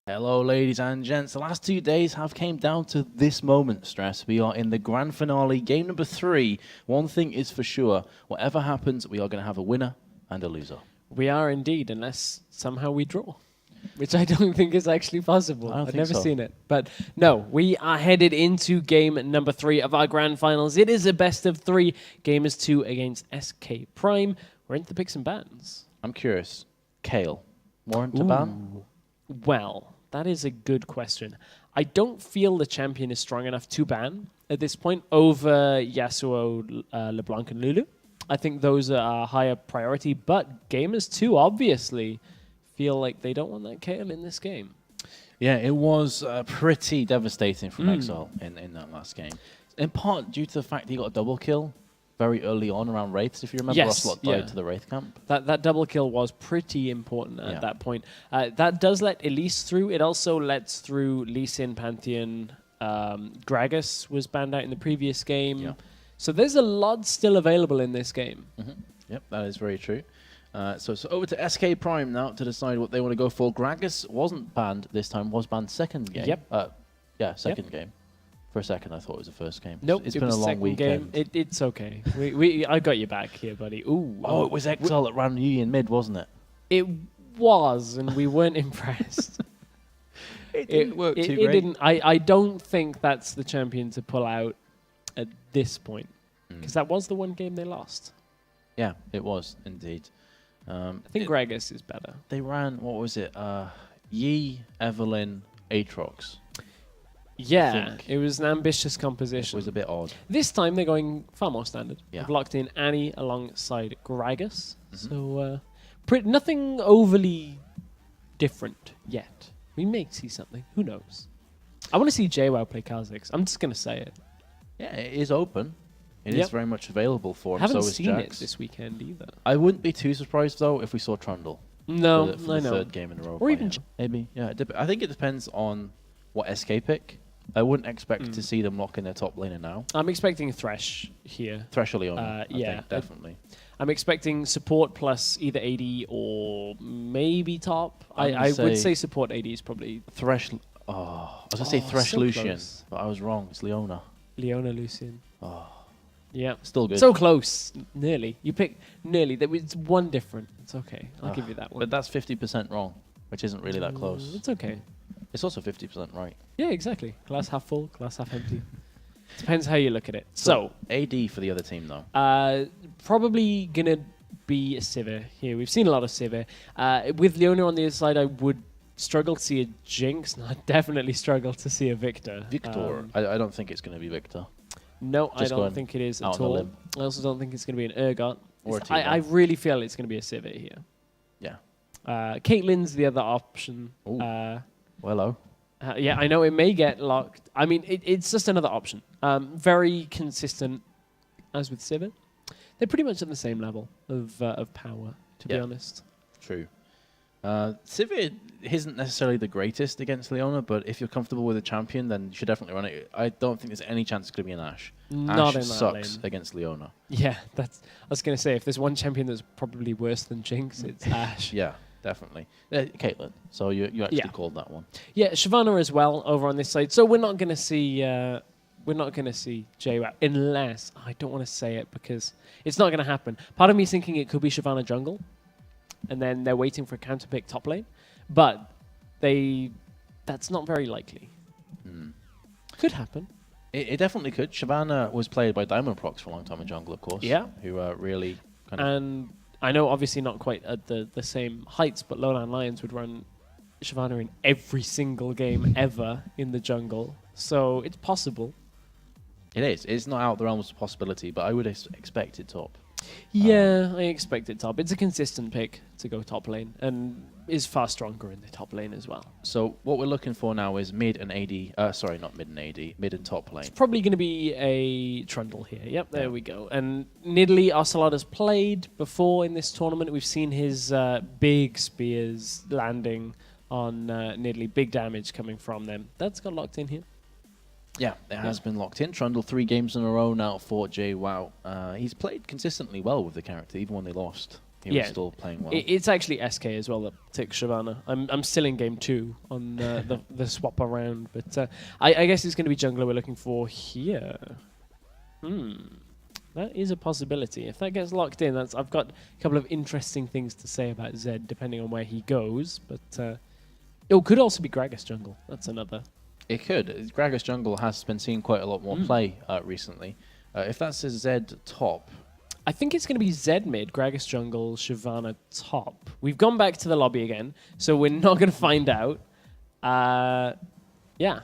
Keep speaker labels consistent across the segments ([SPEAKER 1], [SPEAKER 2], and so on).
[SPEAKER 1] Hello, ladies and gents. The last 2 days have came down to this moment, Stress. We are in the grand finale, game number 3. One thing is for sure, whatever happens, we are going to have a winner and a loser.
[SPEAKER 2] We are indeed, unless somehow we draw, which I don't think is actually possible. I've never seen it. But no, we are headed into game number 3 of our grand finals. It is a best of 3. Gamers 2 against SK Prime. We're into the picks and bans.
[SPEAKER 1] I'm curious. Kale, warrant to ban?
[SPEAKER 2] Well, that is a good question. I don't feel the champion is strong enough to ban at this point over Yasuo, LeBlanc, and Lulu. I think those are a higher priority, but Gamers 2 obviously feel like they don't want that Kayle in this game.
[SPEAKER 1] Yeah, it was pretty devastating from Exile in that last game. In part due to the fact he got a double kill very early on around Wraiths, if you remember.
[SPEAKER 2] Yes,
[SPEAKER 1] Ocelot died to the Wraith camp.
[SPEAKER 2] That double kill was pretty important at that point. That does let Elise through. It also lets through Lee Sin, Pantheon. Gragas was banned out in the previous game. Yeah. So there's a lot still available in this game.
[SPEAKER 1] Yep, that is very true. So over to SK Prime now to decide what they want to go for. Gragas wasn't banned this time, was banned second game.
[SPEAKER 2] Yep.
[SPEAKER 1] Yeah, second game. For a second, I thought it was the first game.
[SPEAKER 2] Nope,
[SPEAKER 1] it's been a long weekend.
[SPEAKER 2] It's okay. I got you back here, buddy. Ooh.
[SPEAKER 1] Oh, it was Exile that ran you in mid, wasn't it?
[SPEAKER 2] It was, and we weren't impressed.
[SPEAKER 1] It didn't work too great.
[SPEAKER 2] It didn't. I don't think that's the champion to pull out at this point, because that was the one game they lost.
[SPEAKER 1] Yeah, it was indeed.
[SPEAKER 2] I think Gragas is better.
[SPEAKER 1] They ran, what was it? Yi, Evelyn, Aatrox.
[SPEAKER 2] Yeah, it was an ambitious composition.
[SPEAKER 1] It was a bit odd.
[SPEAKER 2] This time they're going far more standard.
[SPEAKER 1] Yeah.
[SPEAKER 2] They've locked in Annie alongside Gragas. So nothing overly different yet. We may see something. Who knows? I want to see JWoww play Kha'Zix. I'm just going to say it.
[SPEAKER 1] Yeah, it is open. It is very much available for him.
[SPEAKER 2] Haven't
[SPEAKER 1] so is
[SPEAKER 2] seen
[SPEAKER 1] Jax.
[SPEAKER 2] it this weekend either.
[SPEAKER 1] I wouldn't be too surprised, though, if we saw Trundle.
[SPEAKER 2] No,
[SPEAKER 1] for the
[SPEAKER 2] I know.
[SPEAKER 1] third game in a row.
[SPEAKER 2] Or even
[SPEAKER 1] maybe. Yeah, I think it depends on what SK pick. I wouldn't expect to see them lock in their top laner now.
[SPEAKER 2] I'm expecting Thresh here.
[SPEAKER 1] Thresh or Leona,
[SPEAKER 2] yeah,
[SPEAKER 1] I think, definitely.
[SPEAKER 2] I'm expecting support plus either AD or maybe top. I would say support AD is probably...
[SPEAKER 1] Thresh... Oh, I was going to say Thresh
[SPEAKER 2] so
[SPEAKER 1] Lucian,
[SPEAKER 2] close.
[SPEAKER 1] but I was wrong. It's Leona.
[SPEAKER 2] Leona Lucian.
[SPEAKER 1] Oh.
[SPEAKER 2] Yeah.
[SPEAKER 1] Still good.
[SPEAKER 2] So close. Nearly. You picked nearly. It's one different. It's okay. I'll give you that one.
[SPEAKER 1] But that's 50% wrong, which isn't really that close.
[SPEAKER 2] It's okay.
[SPEAKER 1] It's also 50% right.
[SPEAKER 2] Yeah, exactly. Glass half full, glass half empty. Depends how you look at it. So
[SPEAKER 1] AD for the other team, though.
[SPEAKER 2] Probably going to be a Sivir here. We've seen a lot of Sivir. With Leona on the other side, I would struggle to see a Jinx, and I'd definitely struggle to see a Victor.
[SPEAKER 1] I don't think it's going to be Victor.
[SPEAKER 2] No, I don't think it is at all. I also don't think it's going to be an Urgot.
[SPEAKER 1] Or
[SPEAKER 2] I really feel it's going to be a Sivir here.
[SPEAKER 1] Yeah.
[SPEAKER 2] Caitlyn's the other option.
[SPEAKER 1] Well, hello.
[SPEAKER 2] Yeah, I know it may get locked. I mean, it's just another option. Very consistent, as with Sivir. They're pretty much at the same level of power, to be honest.
[SPEAKER 1] True. Sivir isn't necessarily the greatest against Leona, but if you're comfortable with a champion, then you should definitely run it. I don't think there's any chance it's going to be an Ashe.
[SPEAKER 2] Not in that
[SPEAKER 1] sucks
[SPEAKER 2] lane.
[SPEAKER 1] Against Leona.
[SPEAKER 2] Yeah, I was going to say, if there's one champion that's probably worse than Jinx, it's Ashe.
[SPEAKER 1] Yeah, definitely. Caitlyn. So you actually called that one.
[SPEAKER 2] Yeah, Shyvana as well over on this side. So we're not going to see JWoww unless I don't want to say it because it's not going to happen. Part of me is thinking it could be Shyvana jungle, and then they're waiting for a counter pick top lane, but that's not very likely. Could happen.
[SPEAKER 1] It definitely could. Shyvana was played by Diamond Prox for a long time in jungle, of course.
[SPEAKER 2] Yeah.
[SPEAKER 1] Who really kind of...
[SPEAKER 2] And I know obviously not quite at the same heights, but Lowland Lions would run Shyvana in every single game ever in the jungle. So it's possible.
[SPEAKER 1] It is. It's not out of the realms of possibility, but I would expect it top.
[SPEAKER 2] Yeah, I expect it top. It's a consistent pick to go top lane and is far stronger in the top lane as well.
[SPEAKER 1] So what we're looking for now is mid and AD. Sorry, not mid and AD. Mid and top lane.
[SPEAKER 2] It's probably going to be a Trundle here. Yep, there we go. And Nidalee Ocelot has played before in this tournament. We've seen his big spears landing on Nidalee. Big damage coming from them. That's got locked in here.
[SPEAKER 1] Yeah, it has been locked in. Trundle 3 games in a row now for JWoww. He's played consistently well with the character, even when they lost he was still playing well.
[SPEAKER 2] It's actually SK as well that takes Shyvana. I'm still in game 2 on the swap around, but I guess it's going to be jungler we're looking for here. That is a possibility. If that gets locked in, I've got a couple of interesting things to say about Zed depending on where he goes, but it could also be Gragas jungle. That's another.
[SPEAKER 1] It could. Gragas jungle has been seeing quite a lot more play recently. If that's a Zed top,
[SPEAKER 2] I think it's going to be Zed mid, Gragas jungle, Shyvana top. We've gone back to the lobby again, so we're not going to find out. Yeah.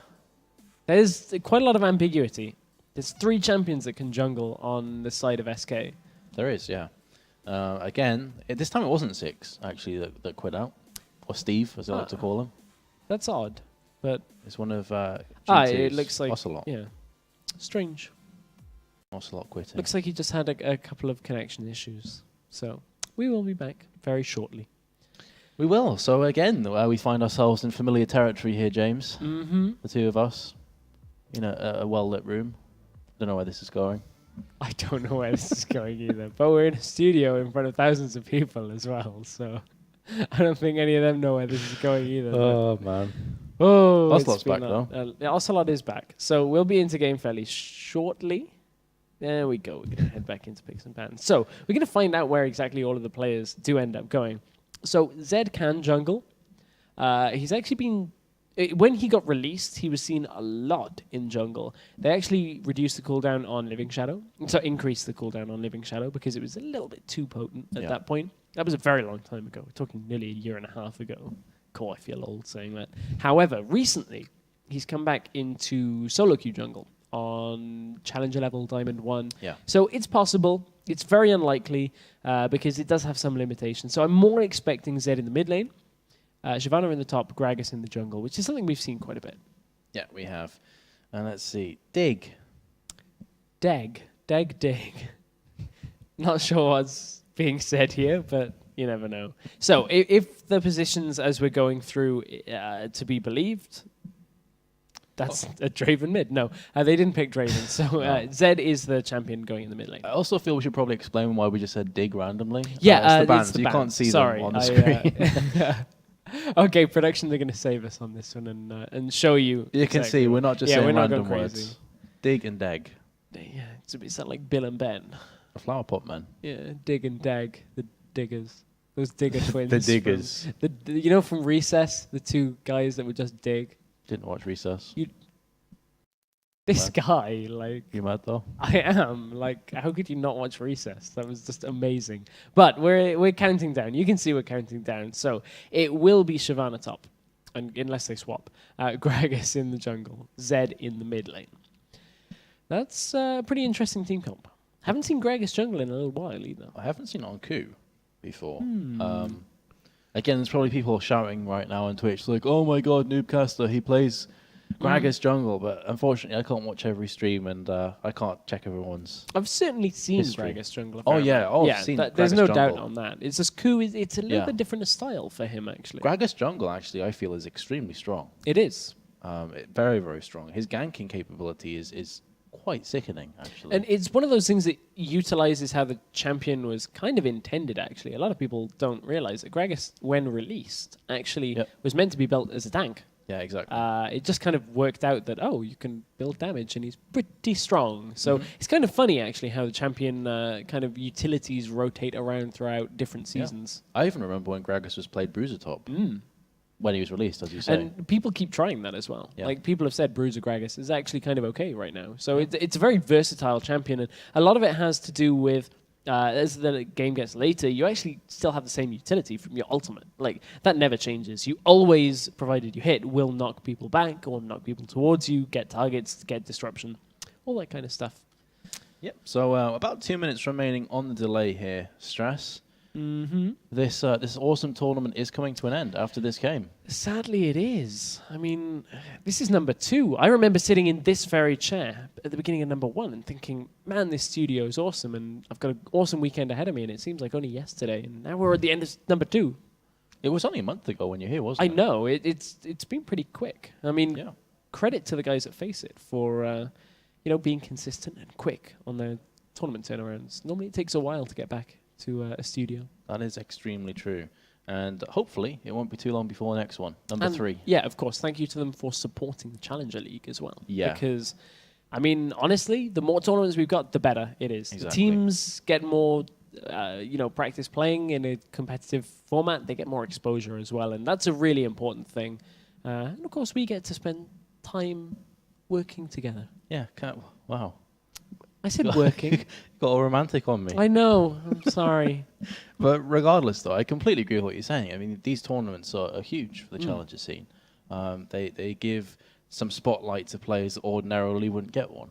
[SPEAKER 2] There's quite a lot of ambiguity. There's 3 champions that can jungle on the side of SK.
[SPEAKER 1] there is, yeah. Again, this time it wasn't 6, actually, that quit out. Or Steve, as I like to call him.
[SPEAKER 2] That's odd, but...
[SPEAKER 1] It's one of
[SPEAKER 2] it looks like...
[SPEAKER 1] Ocelot.
[SPEAKER 2] Yeah. Strange.
[SPEAKER 1] Ocelot quitting.
[SPEAKER 2] Looks like he just had a couple of connection issues. So, we will be back very shortly.
[SPEAKER 1] We will. So again, we find ourselves in familiar territory here, James. The two of us. In a well-lit room. Don't know where this is going.
[SPEAKER 2] I don't know where this is going either. But we're in a studio in front of thousands of people as well. So, I don't think any of them know where this is going either.
[SPEAKER 1] Oh, man.
[SPEAKER 2] Oh,
[SPEAKER 1] Ocelot's back, though.
[SPEAKER 2] Ocelot is back. So, we'll be into game fairly shortly. There we go. We're going to head back into picks and pans. So, we're going to find out where exactly all of the players do end up going. So, Zed can jungle. He's actually been... When he got released, he was seen a lot in jungle. They actually reduced the cooldown on Living Shadow. So, increased the cooldown on Living Shadow because it was a little bit too potent at that point. That was a very long time ago. We're talking nearly a year and a half ago. Cool, I feel old saying that. However, recently, he's come back into solo queue jungle on Challenger level Diamond 1.
[SPEAKER 1] Yeah.
[SPEAKER 2] So it's possible. It's very unlikely because it does have some limitations. So I'm more expecting Zed in the mid lane, Shyvana in the top, Gragas in the jungle, which is something we've seen quite a bit.
[SPEAKER 1] Yeah, we have. And let's see. Dig.
[SPEAKER 2] Dig. Not sure what's being said here, but you never know. So if the positions as we're going through to be believed, that's a Draven mid. No, they didn't pick Draven. So Zed is the champion going in the mid lane.
[SPEAKER 1] I also feel we should probably explain why we just said dig randomly.
[SPEAKER 2] Yeah,
[SPEAKER 1] it's the bands.
[SPEAKER 2] it's the
[SPEAKER 1] You
[SPEAKER 2] bands.
[SPEAKER 1] can't see
[SPEAKER 2] Sorry,
[SPEAKER 1] them on the screen.
[SPEAKER 2] Okay, production, they're going to save us on this one and show you.
[SPEAKER 1] You can see we're not just
[SPEAKER 2] we're
[SPEAKER 1] saying
[SPEAKER 2] not
[SPEAKER 1] random
[SPEAKER 2] going
[SPEAKER 1] words.
[SPEAKER 2] crazy.
[SPEAKER 1] Dig and dag.
[SPEAKER 2] Yeah, it's a bit sound like Bill and Ben.
[SPEAKER 1] The flower pot man.
[SPEAKER 2] Yeah, Dig and Dag, the diggers. Those digger twins.
[SPEAKER 1] The diggers.
[SPEAKER 2] You know from Recess, the 2 guys that would just dig?
[SPEAKER 1] Didn't watch Recess.
[SPEAKER 2] This guy, like...
[SPEAKER 1] You mad though?
[SPEAKER 2] I am. Like, how could you not watch Recess? That was just amazing. But we're counting down. You can see we're counting down. So it will be Shyvana top, and unless they swap. Gragas in the jungle. Zed in the mid lane. That's a pretty interesting team comp. Haven't seen Gragas jungle in a little while either.
[SPEAKER 1] I haven't seen it on Coup before. Again, there's probably people shouting right now on Twitch, like, oh my god, Noobcaster, he plays Gragas jungle, but unfortunately I can't watch every stream and I can't check everyone's.
[SPEAKER 2] I've certainly seen
[SPEAKER 1] history.
[SPEAKER 2] Gragas jungle.
[SPEAKER 1] I've seen
[SPEAKER 2] there's
[SPEAKER 1] Gragas
[SPEAKER 2] no
[SPEAKER 1] jungle.
[SPEAKER 2] doubt on that. It's just Coup. It's a little bit different a style for him, actually.
[SPEAKER 1] Gragas jungle, actually, I feel is extremely strong.
[SPEAKER 2] It is.
[SPEAKER 1] Very, very strong. His ganking capability is quite sickening, actually.
[SPEAKER 2] And it's one of those things that utilizes how the champion was kind of intended, actually. A lot of people don't realize that Gragas, when released, actually was meant to be built as a tank.
[SPEAKER 1] Yeah, exactly.
[SPEAKER 2] It just kind of worked out that, you can build damage, and he's pretty strong. So it's kind of funny, actually, how the champion kind of utilities rotate around throughout different seasons.
[SPEAKER 1] I even remember when Gragas was played Bruiser top. When he was released, as you say.
[SPEAKER 2] And people keep trying that as well.
[SPEAKER 1] Yeah.
[SPEAKER 2] Like, people have said Bruiser Gragas is actually kind of okay right now. So it's a very versatile champion, and a lot of it has to do with as the game gets later, you actually still have the same utility from your ultimate. Like, that never changes. You always, provided you hit, will knock people back or knock people towards you, get targets, get disruption, all that kind of stuff.
[SPEAKER 1] Yep. So about 2 minutes remaining on the delay here. Stress. This awesome tournament is coming to an end after this game.
[SPEAKER 2] Sadly, it is. I mean, this is number 2. I remember sitting in this very chair at the beginning of number 1 and thinking, man, this studio is awesome, and I've got an awesome weekend ahead of me, and it seems like only yesterday, and now we're at the end of number 2.
[SPEAKER 1] It was only a month ago when you're here, wasn't it?
[SPEAKER 2] I know. It's been pretty quick. I mean, credit to the guys at FACEIT for being consistent and quick on their tournament turnarounds. Normally, it takes a while to get back to a studio.
[SPEAKER 1] That is extremely true. And hopefully it won't be too long before the next one, number 3.
[SPEAKER 2] Yeah, of course. Thank you to them for supporting the Challenger League as well.
[SPEAKER 1] Yeah.
[SPEAKER 2] Because, I mean, honestly, the more tournaments we've got, the better it is.
[SPEAKER 1] Exactly.
[SPEAKER 2] The teams get more, practice playing in a competitive format. They get more exposure as well. And that's a really important thing. And, of course, we get to spend time working together.
[SPEAKER 1] Yeah, wow.
[SPEAKER 2] I said working.
[SPEAKER 1] Got all romantic on me.
[SPEAKER 2] I know. I'm sorry.
[SPEAKER 1] But regardless, though, I completely agree with what you're saying. I mean, these tournaments are huge for the Challenger scene. They give some spotlight to players that ordinarily wouldn't get one.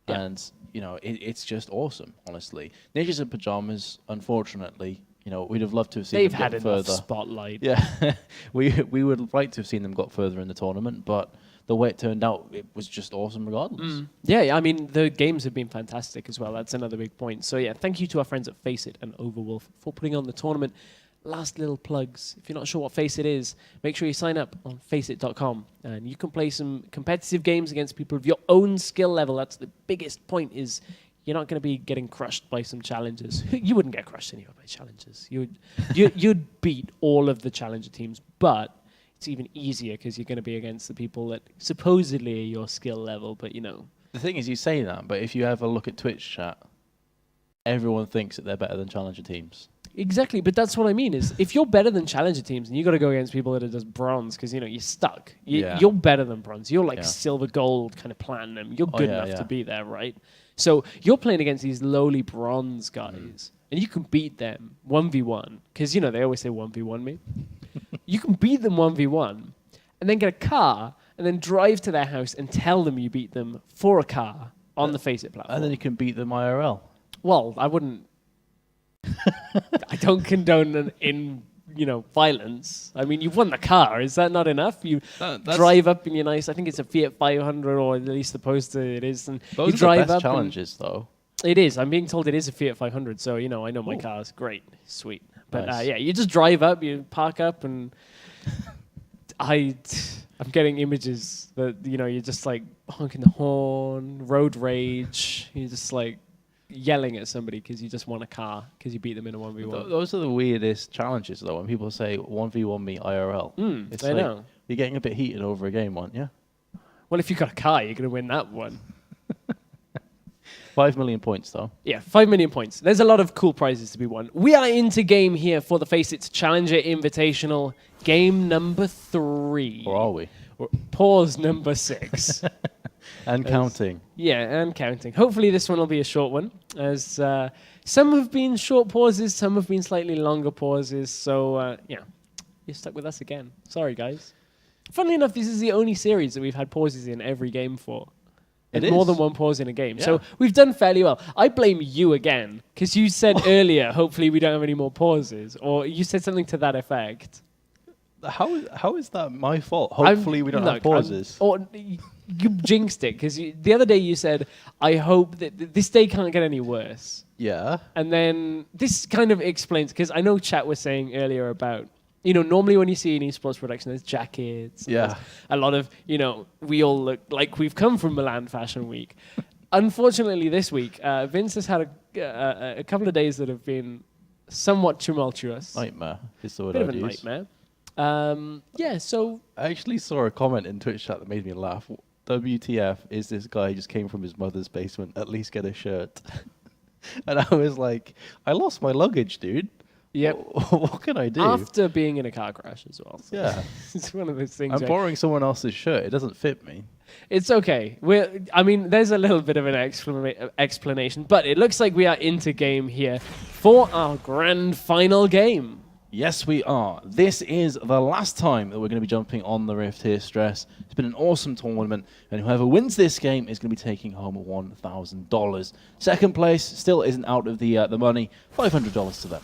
[SPEAKER 1] Yeah. And, it's just awesome, honestly. Ninjas in Pajamas, unfortunately, we'd have loved to have seen
[SPEAKER 2] They've
[SPEAKER 1] them
[SPEAKER 2] had
[SPEAKER 1] get
[SPEAKER 2] enough
[SPEAKER 1] further.
[SPEAKER 2] spotlight.
[SPEAKER 1] Yeah, we would like to have seen them got further in the tournament, but the way it turned out, it was just awesome regardless.
[SPEAKER 2] Yeah, I mean, the games have been fantastic as well. That's another big point. So, yeah, thank you to our friends at FACEIT and Overwolf for putting on the tournament. Last little plugs. If you're not sure what FACEIT is, make sure you sign up on FACEIT.com. And you can play some competitive games against people of your own skill level. That's the biggest point is you're not going to be getting crushed by some challengers. You wouldn't get crushed anyway by challengers. You'd beat all of the challenger teams, but it's even easier because you're going to be against the people that supposedly are your skill level, but
[SPEAKER 1] The thing is, you say that, but if you ever look at Twitch chat, everyone thinks that they're better than challenger teams.
[SPEAKER 2] Exactly, but that's what I mean is if you're better than challenger teams and you got to go against people that are just bronze because you're stuck. You're better than bronze. You're like silver, gold, kind of platinum. You're good enough to be there, right? So you're playing against these lowly bronze guys and you can beat them 1v1 because they always say 1v1 me. You can beat them 1v1 and then get a car and then drive to their house and tell them you beat them for a car on the FACEIT platform.
[SPEAKER 1] And then you can beat them IRL.
[SPEAKER 2] Well, I wouldn't. I don't condone violence. I mean, you've won the car. Is that not enough? You drive up in your nice, I think it's a Fiat 500, or at least supposed to it is. And
[SPEAKER 1] those
[SPEAKER 2] you drive
[SPEAKER 1] are the best
[SPEAKER 2] up
[SPEAKER 1] challenges, though.
[SPEAKER 2] It is. I'm being told it is a Fiat 500, so, I know my car's great. Sweet. But,
[SPEAKER 1] Nice.
[SPEAKER 2] you just drive up, you park up, and I'm getting images that, you're just, like, honking the horn, road rage. You're just, like, yelling at somebody because you just won a car because you beat them in a 1v1.
[SPEAKER 1] Those are the weirdest challenges, though, when people say 1v1 me IRL.
[SPEAKER 2] I know.
[SPEAKER 1] You're getting a bit heated over a game, aren't you?
[SPEAKER 2] Well, if you got a car, you're going to win that one.
[SPEAKER 1] 5 million points, though.
[SPEAKER 2] Yeah, 5 million points. There's a lot of cool prizes to be won. We are into game here for the FACEIT Challenger Invitational, game number 3.
[SPEAKER 1] Or are we?
[SPEAKER 2] Pause number 6.
[SPEAKER 1] And counting.
[SPEAKER 2] Yeah, and counting. Hopefully this one will be a short one, as some have been short pauses, some have been slightly longer pauses. So, you're stuck with us again. Sorry, guys. Funnily enough, this is the only series that we've had pauses in every game for. There's more than one pause in a game. Yeah. So we've done fairly well. I blame you again, because you said earlier, hopefully we don't have any more pauses, or you said something to that effect.
[SPEAKER 1] How is that my fault? Hopefully we don't have pauses.
[SPEAKER 2] You jinxed it, because the other day you said, I hope that this day can't get any worse.
[SPEAKER 1] Yeah.
[SPEAKER 2] And then this kind of explains, because I know chat was saying earlier about, normally when you see an esports production, there's jackets.
[SPEAKER 1] Yeah.
[SPEAKER 2] A lot of, we all look like we've come from Milan Fashion Week. Unfortunately, this week, Vince has had a couple of days that have been somewhat tumultuous.
[SPEAKER 1] Nightmare is the word
[SPEAKER 2] Bit
[SPEAKER 1] I'd
[SPEAKER 2] of a
[SPEAKER 1] use.
[SPEAKER 2] nightmare. So
[SPEAKER 1] I actually saw a comment in Twitch chat that made me laugh. WTF is this guy just came from his mother's basement, at least get a shirt. And I was like, I lost my luggage, dude.
[SPEAKER 2] Yep.
[SPEAKER 1] What can I do?
[SPEAKER 2] After being in a car crash as well. So
[SPEAKER 1] Yeah.
[SPEAKER 2] it's one of those things.
[SPEAKER 1] I'm borrowing someone else's shirt. It doesn't fit me.
[SPEAKER 2] It's okay. There's a little bit of an explanation, but it looks like we are into game here for our grand final game.
[SPEAKER 1] Yes, we are. This is the last time that we're going to be jumping on the Rift here, Stress. It's been an awesome tournament, and whoever wins this game is going to be taking home $1,000. Second place still isn't out of the money. $500 to them.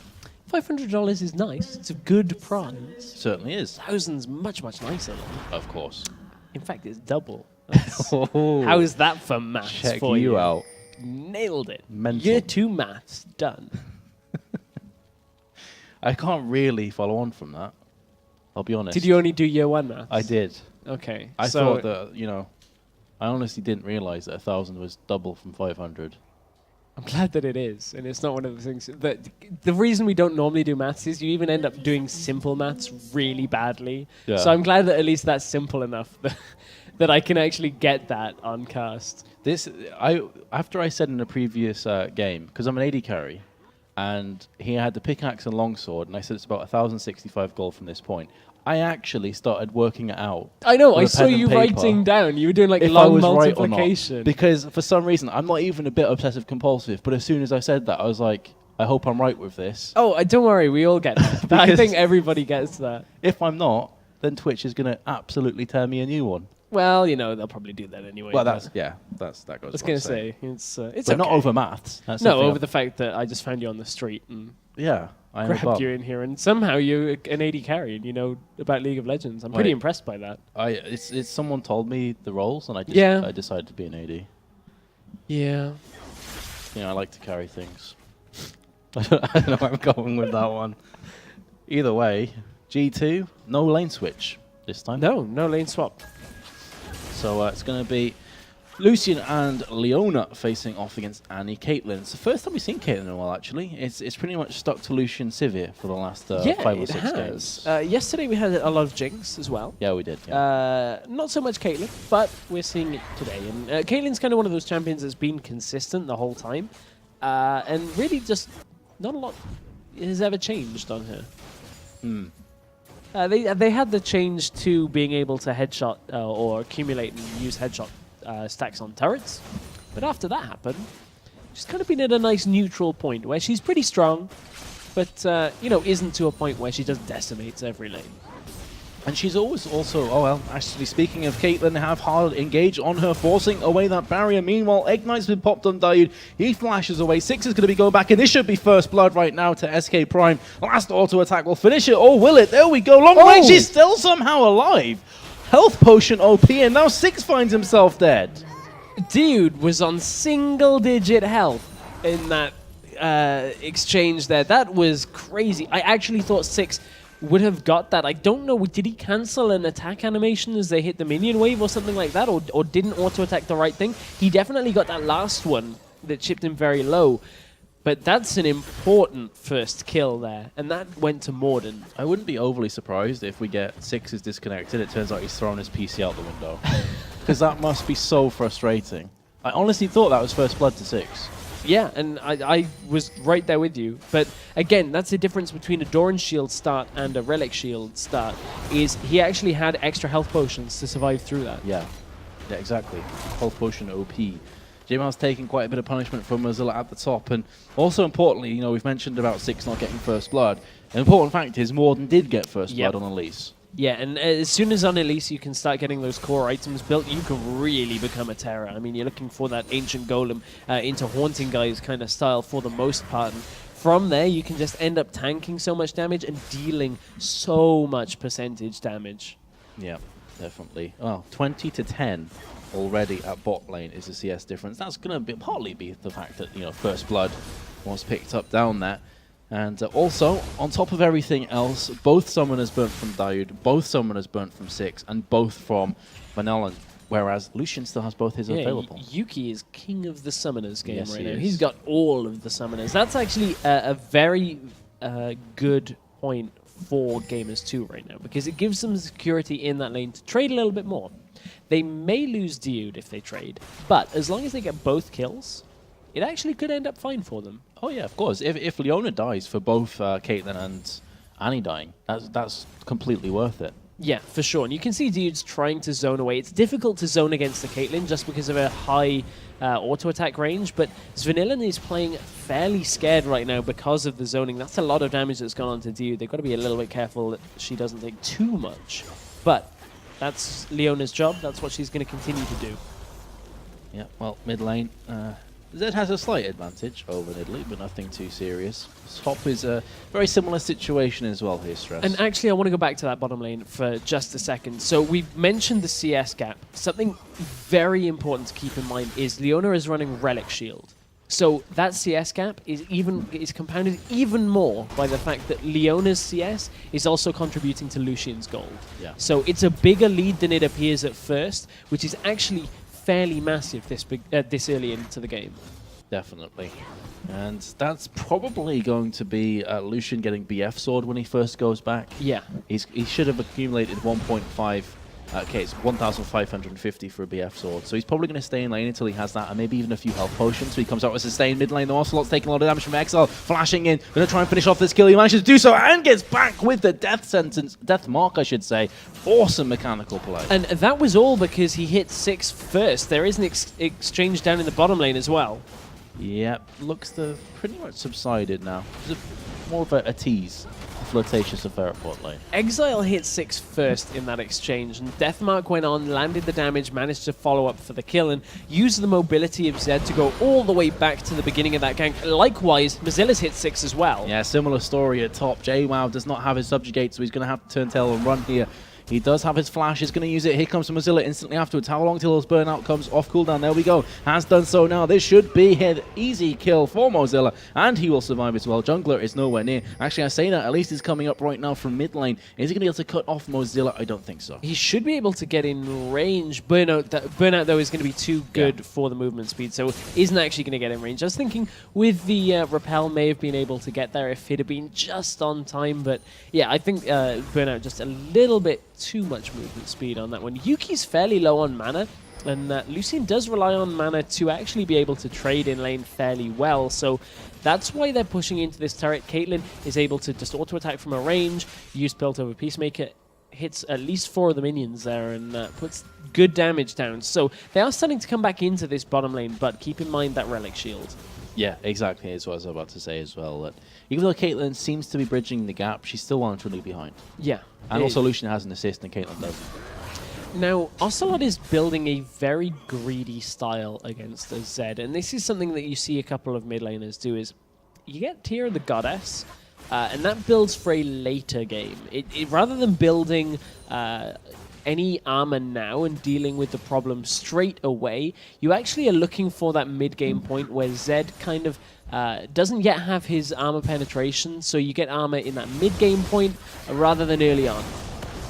[SPEAKER 2] $500 is nice. It's a good prize.
[SPEAKER 1] Certainly is.
[SPEAKER 2] Thousands much, much nicer.
[SPEAKER 1] Of course.
[SPEAKER 2] In fact, it's double. How is that for maths
[SPEAKER 1] Check
[SPEAKER 2] for you?
[SPEAKER 1] you out.
[SPEAKER 2] Nailed it.
[SPEAKER 1] Mental.
[SPEAKER 2] Year 2 maths done.
[SPEAKER 1] I can't really follow on from that. I'll be honest.
[SPEAKER 2] Did you only do year 1 maths?
[SPEAKER 1] I did.
[SPEAKER 2] Okay.
[SPEAKER 1] I thought that, I honestly didn't realize that 1,000 was double from 500.
[SPEAKER 2] I'm glad that it is, and it's not one of the things that the reason we don't normally do maths is you even end up doing simple maths really badly.
[SPEAKER 1] Yeah.
[SPEAKER 2] So I'm glad that at least that's simple enough that I can actually get that on cast.
[SPEAKER 1] After I said in a previous game, because I'm an AD carry, and he had the pickaxe and longsword, and I said it's about 1,065 gold from this point. I actually started working it out.
[SPEAKER 2] I know, I
[SPEAKER 1] with a
[SPEAKER 2] saw
[SPEAKER 1] pen and
[SPEAKER 2] you
[SPEAKER 1] paper
[SPEAKER 2] writing down. You were doing like
[SPEAKER 1] if I
[SPEAKER 2] long
[SPEAKER 1] was right or not.
[SPEAKER 2] multiplication.
[SPEAKER 1] Because for some reason, I'm not even a bit obsessive compulsive, but as soon as I said that, I was like, I hope I'm right with this.
[SPEAKER 2] Oh, don't worry, we all get that. I think everybody gets that.
[SPEAKER 1] If I'm not, then Twitch is going to absolutely tear me a new one.
[SPEAKER 2] Well, they'll probably do that anyway.
[SPEAKER 1] Well,
[SPEAKER 2] but
[SPEAKER 1] that goes.
[SPEAKER 2] I was going to say, it's
[SPEAKER 1] but
[SPEAKER 2] okay.
[SPEAKER 1] not over maths. That's
[SPEAKER 2] No, over the fact that I just found you on the street and
[SPEAKER 1] I
[SPEAKER 2] grabbed you in here, and somehow you're an AD carry and you know about League of Legends. I'm pretty impressed by that.
[SPEAKER 1] It's someone told me the roles, and I decided to be an AD.
[SPEAKER 2] Yeah.
[SPEAKER 1] I like to carry things. I don't know where I'm going with that one. Either way, G2, no lane switch this time.
[SPEAKER 2] No lane swap.
[SPEAKER 1] So it's going to be Lucian and Leona facing off against Annie Caitlyn. It's the first time we've seen Caitlyn in a while, actually. It's pretty much stuck to Lucian Sivir for the last 5 or 6 games.
[SPEAKER 2] Yesterday we had a lot of Jinx as well.
[SPEAKER 1] Yeah, we did. Yeah.
[SPEAKER 2] Not so much Caitlyn, but we're seeing it today. And Caitlyn's kind of one of those champions that's been consistent the whole time. And really just not a lot has ever changed on her. They had the change to being able to headshot or accumulate and use headshot stacks on turrets. But after that happened, she's kind of been at a nice neutral point where she's pretty strong, but isn't to a point where she just decimates every lane.
[SPEAKER 1] And she's always also, actually speaking of Caitlyn, have hard engage on her, forcing away that barrier. Meanwhile, Ignite's been popped on Dayud. He flashes away. 6 is going to be going back, and this should be first blood right now to SK Prime. Last auto attack will finish it, or will it? There we go. Long range, she's still somehow alive. Health potion OP, and now 6 finds himself dead.
[SPEAKER 2] Dude was on single-digit health in that exchange there. That was crazy. I actually thought 6 would have got that. I don't know, did he cancel an attack animation as they hit the minion wave or something like that, or didn't auto-attack the right thing? He definitely got that last one that chipped him very low, but that's an important first kill there, and that went to Morden.
[SPEAKER 1] I wouldn't be overly surprised if we get 6 is disconnected. It turns out he's thrown his PC out the window. Because that must be so frustrating. I honestly thought that was first blood to 6.
[SPEAKER 2] Yeah, and I was right there with you. But again, that's the difference between a Doran Shield start and a Relic Shield start, is he actually had extra health potions to survive through that.
[SPEAKER 1] Yeah, exactly. Health potion OP. J-Mal's taking quite a bit of punishment from Mozilla at the top. And also importantly, we've mentioned about 6 not getting first blood. An important fact is Morden did get first blood on Elise.
[SPEAKER 2] Yeah, and as soon as on Elise you can start getting those core items built, you can really become a terror. I mean, you're looking for that Ancient Golem into Haunting Guys kind of style for the most part. And from there, you can just end up tanking so much damage and dealing so much percentage damage.
[SPEAKER 1] Yeah, definitely. Well, 20 to 10 already at bot lane is the CS difference. That's going to partly be the fact that, First Blood was picked up down there. And also, on top of everything else, both summoners burnt from Dayud, both summoners burnt from 6, and both from Vanellan, whereas Lucian still has both his available.
[SPEAKER 2] Yuki is king of the summoners game right now.
[SPEAKER 1] He is.
[SPEAKER 2] He's got all of the summoners. That's actually a very good point for Gamers 2 right now, because it gives them security in that lane to trade a little bit more. They may lose Dayud if they trade, but as long as they get both kills, it actually could end up fine for them.
[SPEAKER 1] Oh yeah, of course. If Leona dies for both Caitlyn and Annie dying, that's completely worth it.
[SPEAKER 2] Yeah, for sure. And you can see Dayud's trying to zone away. It's difficult to zone against the Caitlyn just because of her high auto-attack range, but Svanillan is playing fairly scared right now because of the zoning. That's a lot of damage that's gone on to Dayud. They've got to be a little bit careful that she doesn't take too much. But that's Leona's job. That's what she's going to continue to do.
[SPEAKER 1] Yeah, well, mid lane, Zed has a slight advantage over Nidalee, but nothing too serious. Top is a very similar situation as well here, Stress.
[SPEAKER 2] And actually, I want to go back to that bottom lane for just a second. So we've mentioned the CS gap. Something very important to keep in mind is Leona is running Relic Shield. So that CS gap is compounded even more by the fact that Leona's CS is also contributing to Lucian's gold.
[SPEAKER 1] Yeah.
[SPEAKER 2] So it's a bigger lead than it appears at first, which is actually fairly massive this early into the game.
[SPEAKER 1] definitely. And that's probably going to be Lucian getting BF sword when he first goes back.
[SPEAKER 2] Yeah.
[SPEAKER 1] He should have accumulated 1.5. Okay, it's 1,550 for a BF sword. So he's probably going to stay in lane until he has that, and maybe even a few health potions. So he comes out with sustained mid lane. The Ocelot's taking a lot of damage from Exile, flashing in. Going to try and finish off this kill. He manages to do so and gets back with the death mark, I should say. Awesome mechanical play.
[SPEAKER 2] And that was all because he hit 6 first. There is an exchange down in the bottom lane as well.
[SPEAKER 1] Yep, looks to have pretty much subsided now. It's more of a tease. Flirtatious affair at bot lane.
[SPEAKER 2] Exile hit 6 first in that exchange, and Deathmark went on, landed the damage, managed to follow up for the kill, and used the mobility of Zed to go all the way back to the beginning of that gank. Likewise, Mozilla's hit 6 as well.
[SPEAKER 1] Yeah, similar story at top. JWoww does not have his subjugate, so he's going to have to turn tail and run here. He does have his flash, he's going to use it. Here comes Mozilla instantly afterwards. How long till his burnout comes off cooldown? There we go. Has done so now. This should be an easy kill for Mozilla, and he will survive as well. Jungler is nowhere near. Actually, I say that, at least he's coming up right now from mid lane. Is he going to be able to cut off Mozilla? I don't think so.
[SPEAKER 2] He should be able to get in range. Burnout though, is going to be too good for the movement speed, so isn't actually going to get in range. I was thinking with the Repel may have been able to get there if it had been just on time, but yeah, I think Burnout just a little bit too much movement speed on that one. Yuki's fairly low on mana, and Lucian does rely on mana to actually be able to trade in lane fairly well, so that's why they're pushing into this turret. Caitlyn is able to just auto-attack from a range, use Piltover Peacemaker, hits at least 4 of the minions there, and puts good damage down. So they are starting to come back into this bottom lane, but keep in mind that Relic Shield.
[SPEAKER 1] Yeah, exactly. That's what I was about to say as well. That even though Caitlyn seems to be bridging the gap, she's still voluntarily behind.
[SPEAKER 2] Yeah.
[SPEAKER 1] And also Lucian has an assist and Caitlyn doesn't.
[SPEAKER 2] Now, Ocelot is building a very greedy style against a Zed, and this is something that you see a couple of mid laners do, is you get Tear of the Goddess, and that builds for a later game. Rather than building any armor now and dealing with the problem straight away, you actually are looking for that mid-game point where Zed kind of doesn't yet have his armor penetration, so you get armor in that mid-game point rather than early on.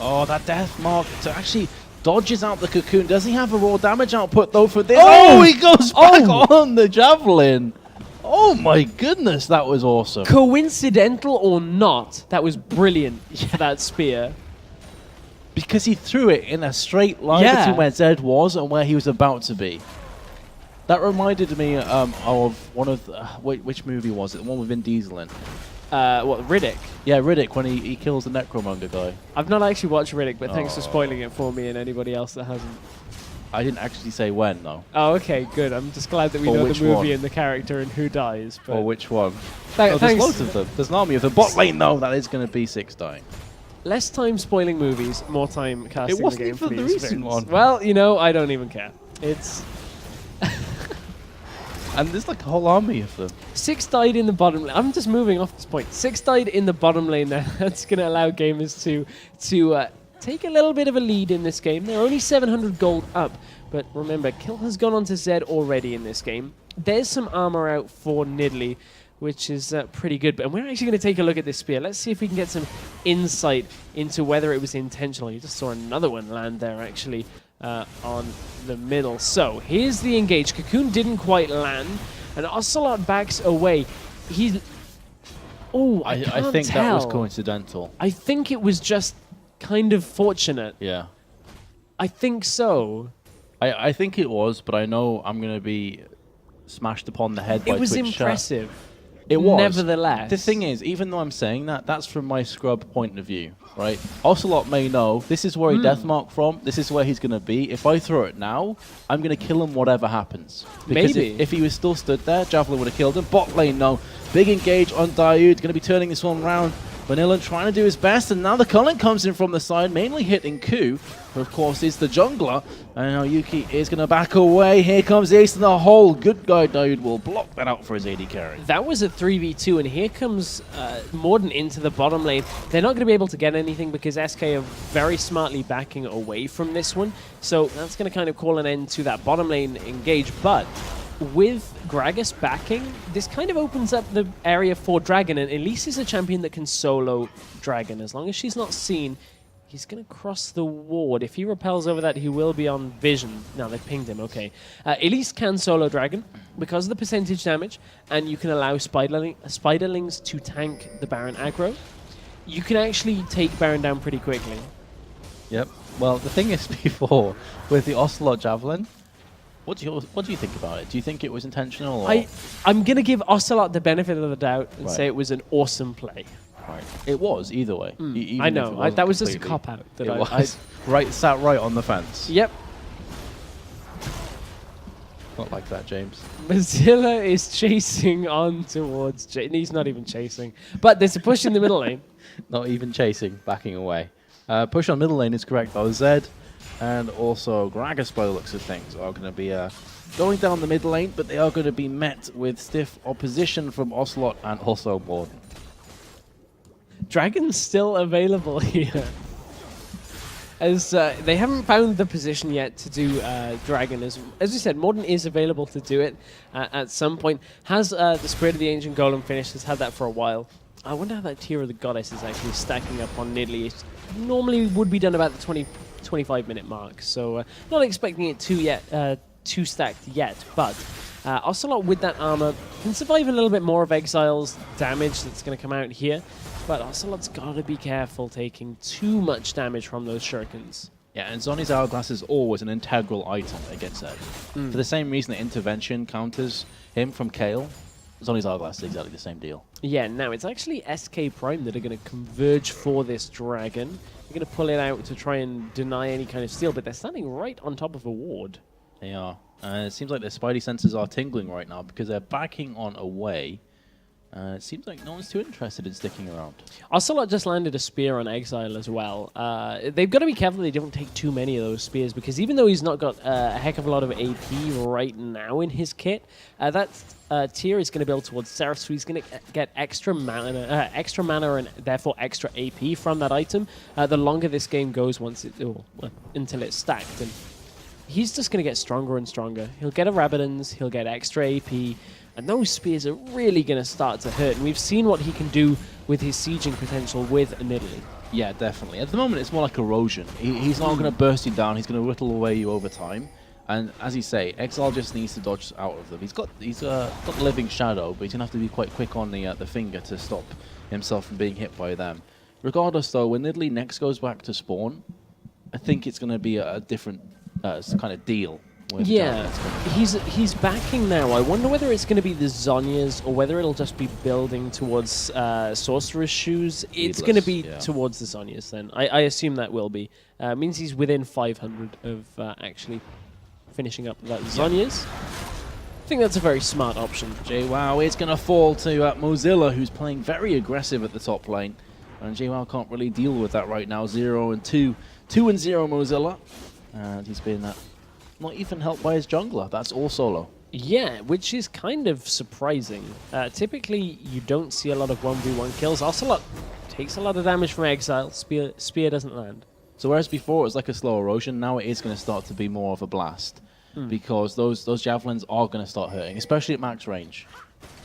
[SPEAKER 1] Oh, that death mark to actually dodges out the cocoon. Does he have a raw damage output though for this?
[SPEAKER 2] Oh!
[SPEAKER 1] Oh, he goes back on the javelin. Oh my goodness, that was awesome.
[SPEAKER 2] Coincidental or not, that was brilliant for that spear.
[SPEAKER 1] Because he threw it in a straight line between where Zed was and where he was about to be. That reminded me of one of which movie was it? The one with Vin Diesel in.
[SPEAKER 2] What, Riddick?
[SPEAKER 1] Yeah, Riddick, when he kills the Necromonger guy.
[SPEAKER 2] I've not actually watched Riddick, but thanks for spoiling it for me and anybody else that hasn't.
[SPEAKER 1] I didn't actually say when, though.
[SPEAKER 2] Oh, okay, good. I'm just glad that we know the movie and the character and who dies. But
[SPEAKER 1] or which one?
[SPEAKER 2] Thanks.
[SPEAKER 1] There's loads of them. There's an army of them. Bot lane, though, that is going to be 6 dying.
[SPEAKER 2] Less time spoiling movies, more time casting
[SPEAKER 1] it wasn't
[SPEAKER 2] the game
[SPEAKER 1] even
[SPEAKER 2] for
[SPEAKER 1] the recent one.
[SPEAKER 2] Well, you know, I don't even care. It's...
[SPEAKER 1] And there's like a whole army of them.
[SPEAKER 2] 6 died in the bottom lane. I'm just moving off this point. 6 died in the bottom lane there. That's going to allow gamers to take a little bit of a lead in this game. They're only 700 gold up. But remember, Kill has gone on to Zed already in this game. There's some armor out for Nidalee, which is pretty good. And we're actually going to take a look at this spear. Let's see if we can get some insight into whether it was intentional. You just saw another one land there, actually. On the middle. So here's the engage. Cocoon didn't quite land, and Ocelot backs away. He's... Oh, I
[SPEAKER 1] think
[SPEAKER 2] tell.
[SPEAKER 1] that was coincidental.
[SPEAKER 2] I think it was just kind of fortunate.
[SPEAKER 1] Yeah.
[SPEAKER 2] I think so.
[SPEAKER 1] I think it was, but I know I'm going to be smashed upon the head by
[SPEAKER 2] It was
[SPEAKER 1] Twitch
[SPEAKER 2] impressive.
[SPEAKER 1] Chat. It was.
[SPEAKER 2] Nevertheless.
[SPEAKER 1] The thing is, even though I'm saying that, that's from my scrub point of view, right? Ocelot may know this is where he deathmarked from, this is where he's going to be. If I throw it now, I'm going to kill him whatever happens. Because
[SPEAKER 2] Maybe.
[SPEAKER 1] if he was still stood there, Javelin would have killed him. Bot lane, no. Big engage on Daoud, going to be turning this one around. Vanilla trying to do his best, and now the Cullen comes in from the side, mainly hitting Ku, who of course is the jungler. And now Yuki is going to back away. Here comes the ace in the hole. Good guy Daoud will block that out for his AD carry.
[SPEAKER 2] That was a 3v2, and here comes Morden into the bottom lane. They're not going to be able to get anything because SK are very smartly backing away from this one. So that's going to kind of call an end to that bottom lane engage. But with Gragas backing, this kind of opens up the area for Dragon, and Elise is a champion that can solo Dragon. As long as she's not seen, He's going to cross the ward. If he repels over that, he will be on vision. No, they pinged him. Okay. Elise can solo Dragon because of the percentage damage, and you can allow Spiderlings to tank the Baron aggro. You can actually take Baron down pretty quickly.
[SPEAKER 1] Yep. Well, the thing is, before with the Ocelot Javelin, what do you think about it? Do you think it was intentional? Or?
[SPEAKER 2] I'm going to give Ocelot the benefit of the doubt and say it was an awesome play.
[SPEAKER 1] Right. It was either way.
[SPEAKER 2] I know. That was just a cop out.
[SPEAKER 1] Sat right on the fence.
[SPEAKER 2] Yep.
[SPEAKER 1] Not like that, James.
[SPEAKER 2] Mozilla is chasing on towards he's not even chasing. But there's a push in the middle lane.
[SPEAKER 1] Not even chasing, backing away. Push on middle lane is correct, though. Zed and also Gragas, by the looks of things, are going to be going down the mid lane, but they are going to be met with stiff opposition from Ocelot and also Morden.
[SPEAKER 2] Dragon's still available here. As they haven't found the position yet to do Dragon. As we said, Morden is available to do it at some point. Has the Spirit of the Ancient Golem finished, has had that for a while. I wonder how that Tear of the Goddess is actually stacking up on Nidalee. It normally would be done about the 25-minute mark, so not expecting it too stacked yet, but Ocelot with that armor can survive a little bit more of Exile's damage that's going to come out here. But Ocelot's got to be careful taking too much damage from those shurikens.
[SPEAKER 1] Yeah, and Zhonya's Hourglass is always an integral item against Zed. For the same reason that Intervention counters him from Kayle, Zhonya's Hourglass is exactly the same deal.
[SPEAKER 2] Yeah, now it's actually SK Prime that are going to converge for this Dragon. They're going to pull it out to try and deny any kind of steal, but they're standing right on top of a ward.
[SPEAKER 1] They are. It seems like their Spidey senses are tingling right now because they're backing on away. It seems like no one's too interested in sticking around.
[SPEAKER 2] Ocelot just landed a spear on Exile as well. They've got to be careful they don't take too many of those spears, because even though he's not got a heck of a lot of AP right now in his kit, that tier is going to build towards Seraph, so he's going to get extra mana and therefore extra AP from that item. The longer this game goes, until it's stacked, and he's just going to get stronger and stronger. He'll get a Rabadon's, he'll get extra AP. And those spears are really going to start to hurt. And we've seen what he can do with his sieging potential with Nidalee.
[SPEAKER 1] Yeah, definitely. At the moment, it's more like erosion. He's not going to burst you down. He's going to whittle away you over time. And as you say, Exile just needs to dodge out of them. He's got the Living Shadow, but he's going to have to be quite quick on the finger to stop himself from being hit by them. Regardless, though, when Nidalee next goes back to spawn, I think it's going to be a different kind of deal.
[SPEAKER 2] Yeah, he's backing now. I wonder whether it's going to be the Zhonya's or whether it'll just be building towards Sorcerer's Shoes. It's going to be towards the Zhonya's then. I assume that will be. Means he's within 500 of actually finishing up that Zhonya's. I think that's a very smart option.
[SPEAKER 1] JWoww is going to fall to Mozilla, who's playing very aggressive at the top lane. And JWoww can't really deal with that right now. 0-2. 2-0 Mozilla. And he's been... not even helped by his jungler. That's all solo.
[SPEAKER 2] Yeah, which is kind of surprising. Typically, you don't see a lot of 1v1 kills. Ocelot takes a lot of damage from Exile. Spear doesn't land.
[SPEAKER 1] So whereas before it was like a slow erosion, now it is going to start to be more of a blast. Because those javelins are going to start hurting, especially at max range.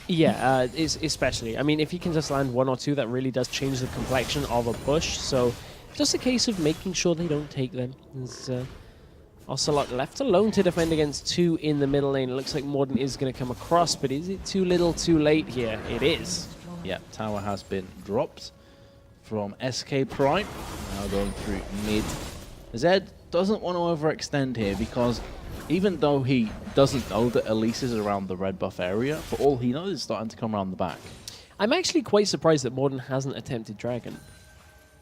[SPEAKER 2] Yeah, especially. I mean, if you can just land one or two, that really does change the complexion of a push. So just a case of making sure they don't take them. Ocelot left alone to defend against two in the middle lane. It looks like Morden is going to come across, but is it too little too late here? It is.
[SPEAKER 1] Yeah, tower has been dropped from SK Prime. Now going through mid. Zed doesn't want to overextend here because even though he doesn't know that Elise is around the red buff area, for all he knows, it's starting to come around the back.
[SPEAKER 2] I'm actually quite surprised that Morden hasn't attempted Dragon.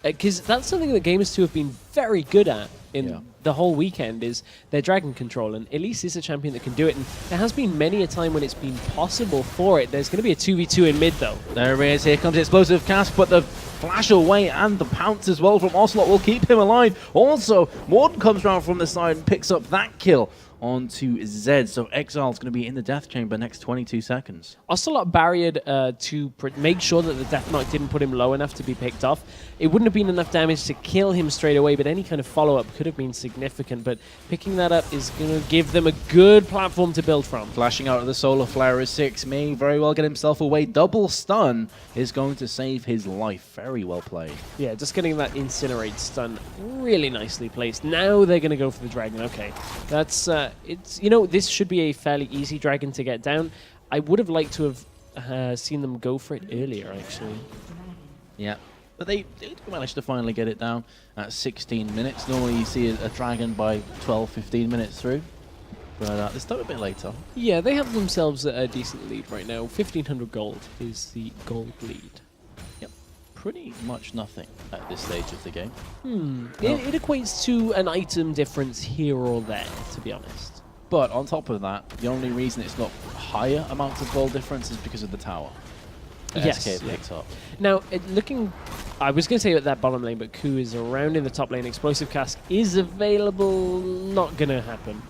[SPEAKER 2] Because that's something that gamers 2 have been very good at in the whole weekend, is their Dragon control. And Elise is a champion that can do it. And there has been many a time when it's been possible for it. There's going to be a 2v2 in mid, though.
[SPEAKER 1] There it is. Here comes the explosive cast, but the flash away and the pounce as well from Ocelot will keep him alive. Also, Morden comes round from the side and picks up that kill onto Zed. So Exile's going to be in the death chamber next 22 seconds.
[SPEAKER 2] Ocelot barriered to make sure that the death mark didn't put him low enough to be picked off. It wouldn't have been enough damage to kill him straight away, but any kind of follow-up could have been significant. But picking that up is going to give them a good platform to build from.
[SPEAKER 1] Flashing out of the solar flare is 6. May very well get himself away. Double stun is going to save his life. Very well played.
[SPEAKER 2] Yeah, just getting that incinerate stun really nicely placed. Now they're going to go for the dragon. Okay, that's it's, you know, this should be a fairly easy dragon to get down. I would have liked to have seen them go for it earlier, actually.
[SPEAKER 1] Yeah, but they did manage to finally get it down at 16 minutes. Normally you see a dragon by 12, 15 minutes through. But they start a bit later.
[SPEAKER 2] Yeah, they have themselves a decent lead right now. 1,500 gold is the gold lead.
[SPEAKER 1] Yep, pretty much nothing at this stage of the game.
[SPEAKER 2] It equates to an item difference here or there, to be honest.
[SPEAKER 1] But on top of that, the only reason it's not higher amounts of gold difference is because of the tower.
[SPEAKER 2] Yes.
[SPEAKER 1] SK picks up.
[SPEAKER 2] Now, looking... I was going to say at that bottom lane, but Ku is around in the top lane. Explosive Cask is available. Not going to happen.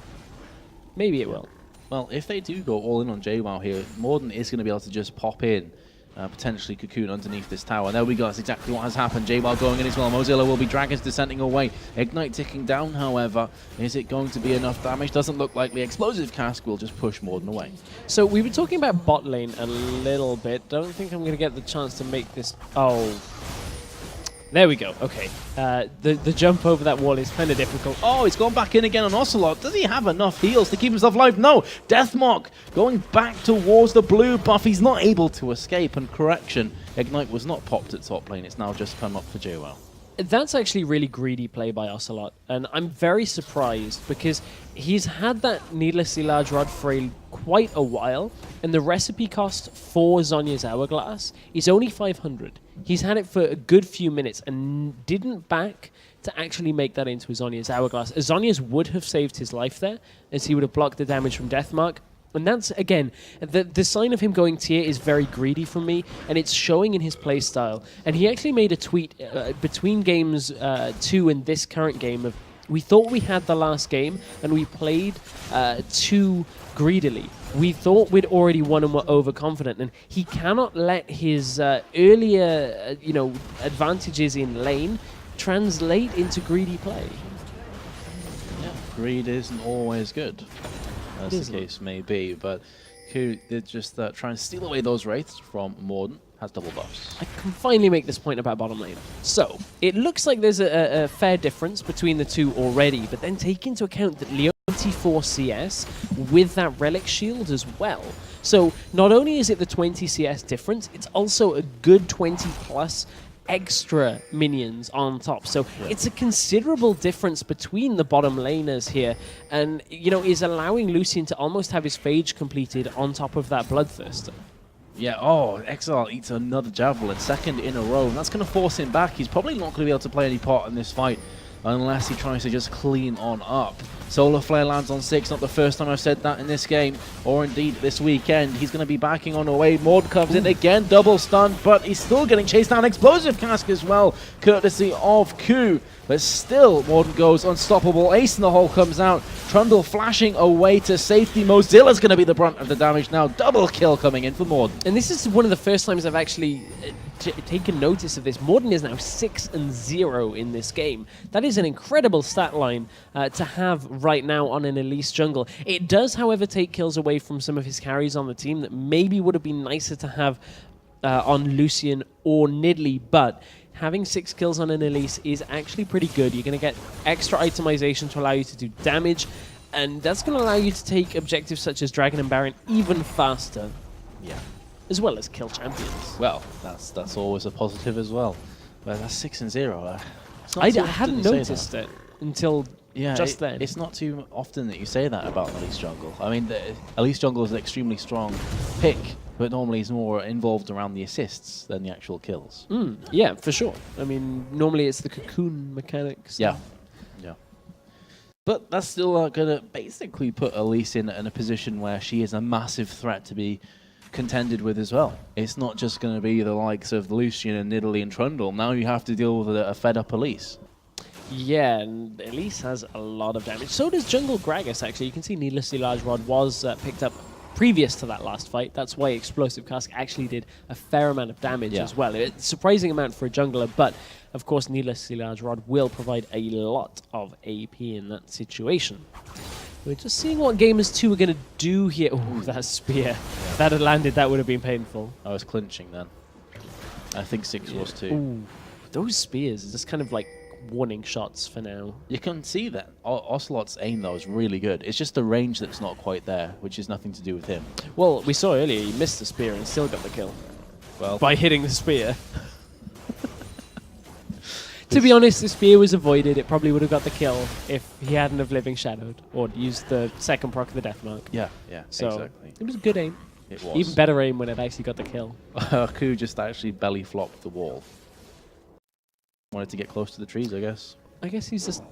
[SPEAKER 2] Maybe it will.
[SPEAKER 1] Well, if they do go all in on JWoww here, Morden is going to be able to just pop in, potentially Cocoon underneath this tower. There we go. That's exactly what has happened. JWoww going in as well. Mozilla will be Dragons descending away. Ignite ticking down, however. Is it going to be enough damage? Doesn't look like the Explosive Cask will just push Morden away.
[SPEAKER 2] So we were talking about bot lane a little bit. Don't think I'm going to get the chance to make this... Oh... There we go. Okay. The jump over that wall is kind of difficult.
[SPEAKER 1] Oh, he's gone back in again on Ocelot. Does he have enough heals to keep himself alive? No. Deathmark going back towards the blue buff. He's not able to escape. And correction, Ignite was not popped at top lane. It's now just come up for JWoww.
[SPEAKER 2] That's actually really greedy play by Ocelot, and I'm very surprised because he's had that needlessly large rod for quite a while, and the recipe cost for Zhonya's Hourglass is only 500. He's had it for a good few minutes and didn't back to actually make that into Zhonya's Hourglass. Zhonya's would have saved his life there, as he would have blocked the damage from Deathmark. And that's, again, the sign of him going tier is very greedy from me, and it's showing in his playstyle. And he actually made a tweet between games 2 and this current game of, we thought we had the last game, and we played too greedily. We thought we'd already won and were overconfident, and he cannot let his earlier advantages in lane translate into greedy play.
[SPEAKER 1] Yeah, greed isn't always good, as the case may be, but Ku did just try and steal away those wraiths from Morden. Has double buffs.
[SPEAKER 2] I can finally make this point about bottom lane. So, it looks like there's a fair difference between the two already, but then take into account that Leon 24 CS with that Relic Shield as well. So, not only is it the 20 CS difference, it's also a good 20 plus extra minions on top. So it's a considerable difference between the bottom laners here, and is allowing Lucian to almost have his phage completed on top of that Bloodthirster.
[SPEAKER 1] Yeah, oh, Exile eats another Javelin, second in a row, and that's going to force him back. He's probably not going to be able to play any part in this fight unless he tries to just clean on up. Solar Flare lands on 6, not the first time I've said that in this game, or indeed this weekend. He's going to be backing on away. Mord comes in again, double stun, but he's still getting chased down. Explosive Cask as well, courtesy of Ku. But still, Morden goes unstoppable. Ace in the hole comes out. Trundle flashing away to safety. Mozilla's going to be the brunt of the damage now. Double kill coming in for Morden.
[SPEAKER 2] And this is one of the first times I've actually taken notice of this. Morden is now 6-0 in this game. That is an incredible stat line to have right now on an Elise jungle. It does, however, take kills away from some of his carries on the team that maybe would have been nicer to have on Lucian or Nidalee, but having 6 kills on an Elise is actually pretty good. You're going to get extra itemization to allow you to do damage, and that's going to allow you to take objectives such as Dragon and Baron even faster.
[SPEAKER 1] Yeah.
[SPEAKER 2] As well as kill champions.
[SPEAKER 1] Well, that's always a positive as well. But that's 6-0.
[SPEAKER 2] I hadn't noticed it until just then.
[SPEAKER 1] It's not too often that you say that about Elise jungle. I mean, Elise jungle is an extremely strong pick, but normally he's more involved around the assists than the actual kills.
[SPEAKER 2] Yeah, for sure. I mean, normally it's the cocoon mechanics.
[SPEAKER 1] Yeah. But that's still going to basically put Elise in a position where she is a massive threat to be contended with as well. It's not just going to be the likes of Lucian and Nidalee and Trundle. Now you have to deal with a fed-up Elise.
[SPEAKER 2] Yeah, and Elise has a lot of damage. So does Jungle Gragas, actually. You can see Needlessly Large Rod was picked up previous to that last fight. That's why Explosive Cask actually did a fair amount of damage as well. It's a surprising amount for a jungler, but of course Needlessly Large Rod will provide a lot of AP in that situation. We're just seeing what Gamers 2 are going to do here. Oh, that spear. Yeah. If that had landed, that would have been painful.
[SPEAKER 1] I was clinching then. I think 6 was too.
[SPEAKER 2] Ooh, those spears are just kind of like warning shots for now.
[SPEAKER 1] You can see that Ocelot's aim, though, is really good. It's just the range that's not quite there, which is nothing to do with him.
[SPEAKER 2] Well, we saw earlier he missed the spear and still got the kill.
[SPEAKER 1] Well,
[SPEAKER 2] by hitting the spear. To be honest, the spear was avoided. It probably would have got the kill if he hadn't have Living Shadowed or used the second proc of the Death Mark.
[SPEAKER 1] Yeah,
[SPEAKER 2] so
[SPEAKER 1] exactly.
[SPEAKER 2] It was a good aim.
[SPEAKER 1] It was.
[SPEAKER 2] Even better aim when it actually got the kill.
[SPEAKER 1] Ku just actually belly flopped the wall. Wanted to get close to the trees, I guess.
[SPEAKER 2] I guess he's just...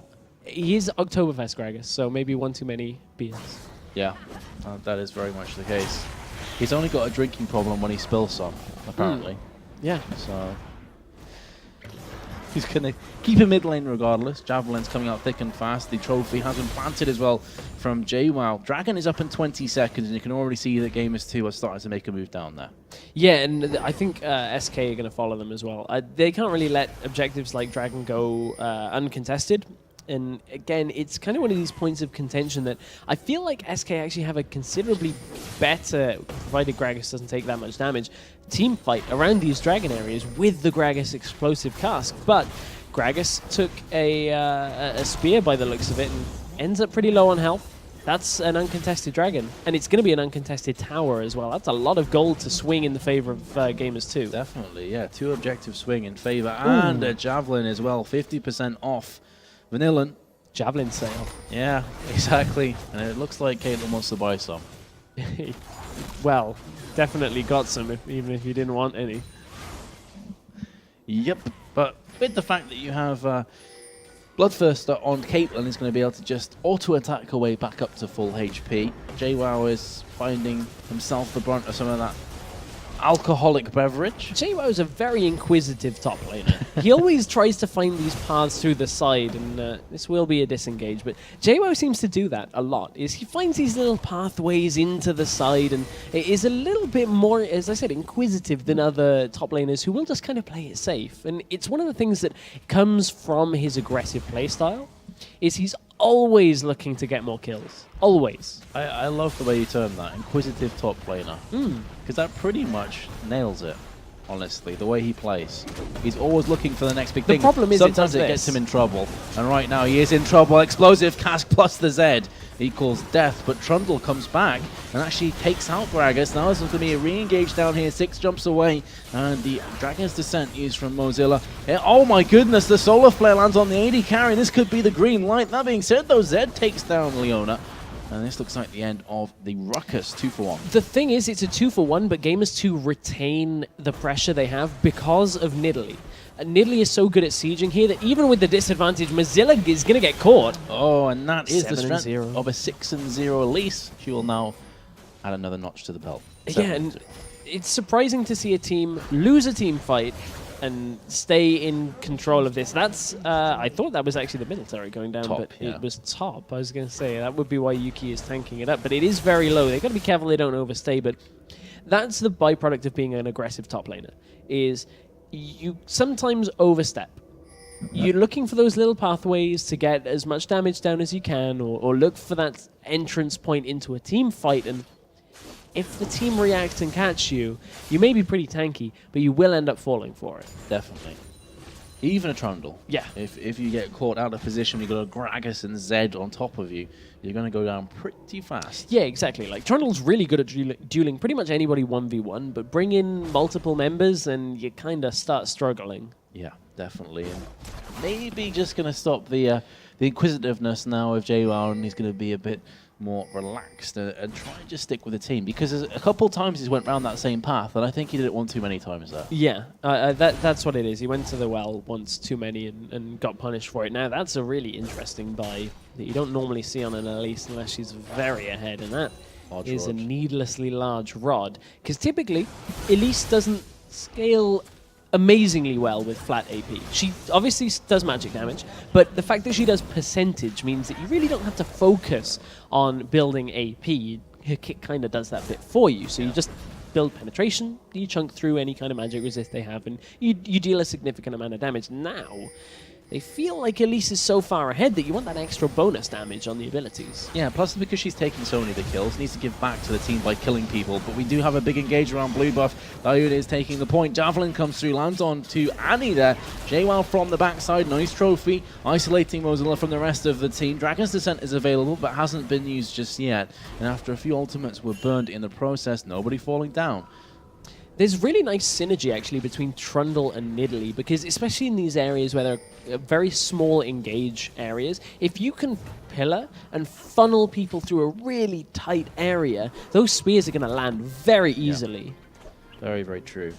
[SPEAKER 2] He is Oktoberfest Gragas, so maybe one too many beers.
[SPEAKER 1] Yeah, that is very much the case. He's only got a drinking problem when he spills some, apparently.
[SPEAKER 2] Yeah.
[SPEAKER 1] So... He's going to keep a mid lane regardless. Javelin's coming out thick and fast. The trophy has been planted as well from JWoww. Dragon is up in 20 seconds, and you can already see that Gamers 2 are starting to make a move down there.
[SPEAKER 2] Yeah, and I think SK are going to follow them as well. They can't really let objectives like Dragon go uncontested. And again, it's kind of one of these points of contention that I feel like SK actually have a considerably better, provided Gragas doesn't take that much damage, team fight around these Dragon areas with the Gragas Explosive Cask. But Gragas took a spear by the looks of it and ends up pretty low on health. That's an uncontested Dragon, and it's going to be an uncontested tower as well. That's a lot of gold to swing in the favor of Gamers 2.
[SPEAKER 1] Definitely, yeah. 2 objective swing in favor, and a Javelin as well, 50% off. Vanillan.
[SPEAKER 2] Javelin sale.
[SPEAKER 1] Yeah, exactly. And it looks like Caitlyn wants to buy some.
[SPEAKER 2] Well, definitely got some, even if you didn't want any.
[SPEAKER 1] Yep, but with the fact that you have Bloodthirster on Caitlyn is going to be able to just auto-attack her way back up to full HP. JWoww is finding himself the brunt of some of that alcoholic beverage.
[SPEAKER 2] JWoww is a very inquisitive top laner. He always tries to find these paths through the side, and this will be a disengage, but JWoww seems to do that a lot. He finds these little pathways into the side, and it is a little bit more, as I said, inquisitive than other top laners who will just kind of play it safe. And it's one of the things that comes from his aggressive playstyle, is he's always looking to get more kills. Always.
[SPEAKER 1] I love the way you term that, inquisitive top laner. Because that pretty much nails it, honestly, the way he plays. He's always looking for the next big thing.
[SPEAKER 2] The problem is
[SPEAKER 1] sometimes it gets him in trouble. And right now he is in trouble. Explosive Cask plus the Z equals death. But Trundle comes back and actually takes out Gragas. Now there's going to be a re-engage down here. 6 jumps away. And the Dragon's Descent used from Mozilla. Oh my goodness, the Solar Flare lands on the AD carry. This could be the green light. That being said, though, Zed takes down Leona. And this looks like the end of the Ruckus 2-for-1.
[SPEAKER 2] The thing is, it's a 2-for-1, but Gamers 2 retain the pressure they have because of Nidalee. Nidalee is so good at sieging here that even with the disadvantage, Mozilla is going to get caught.
[SPEAKER 1] Oh, and that is the strength
[SPEAKER 2] 7-0.
[SPEAKER 1] of a 6-0 Elise. She will now add another notch to the belt.
[SPEAKER 2] Yeah, and it's surprising to see a team lose a team fight and stay in control of this. That's, I thought that was actually the middle turret going down,
[SPEAKER 1] Top,
[SPEAKER 2] but
[SPEAKER 1] yeah.
[SPEAKER 2] it was top. I was going to say, that would be why Yuki is tanking it up, but it is very low. They've got to be careful they don't overstay, but that's the byproduct of being an aggressive top laner, is you sometimes overstep. You're looking for those little pathways to get as much damage down as you can, or look for that entrance point into a team fight, and if the team reacts and catch you, you may be pretty tanky, but you will end up falling for it.
[SPEAKER 1] Definitely. Even a Trundle.
[SPEAKER 2] Yeah.
[SPEAKER 1] If you get caught out of position, you've got a Gragas and Zed on top of you, you're going to go down pretty fast.
[SPEAKER 2] Yeah, exactly. Like, Trundle's really good at dueling pretty much anybody 1v1, but bring in multiple members and you kind of start struggling.
[SPEAKER 1] Yeah, definitely. And maybe just going to stop the inquisitiveness now of JWoww, and he's going to be a bit more relaxed and try and just stick with the team, because a couple times he's went around that same path, and I think he did it one too many times there.
[SPEAKER 2] Yeah, that's what it is. He went to the well once too many and got punished for it. Now, that's a really interesting buy that you don't normally see on an Elise unless she's very ahead, and that is a needlessly large rod. Because typically, Elise doesn't scale amazingly well with flat AP. She obviously does magic damage, but the fact that she does percentage means that you really don't have to focus on building AP. Her kit kind of does that bit for you. So you just build penetration, you chunk through any kind of magic resist they have, and you deal a significant amount of damage. Now, they feel like Elise is so far ahead that you want that extra bonus damage on the abilities.
[SPEAKER 1] Yeah, plus because she's taking so many of the kills, needs to give back to the team by killing people. But we do have a big engage around blue buff. Diode is taking the point. Javelin comes through, lands on to Annie there. JWoww from the backside, nice trophy. Isolating Mozilla from the rest of the team. Dragon's Descent is available, but hasn't been used just yet. And after a few ultimates were burned in the process, nobody falling down.
[SPEAKER 2] There's really nice synergy, actually, between Trundle and Nidalee, because especially in these areas where they're very small engage areas, if you can pillar and funnel people through a really tight area, those spears are going to land very easily.
[SPEAKER 1] Yeah. Very, very true.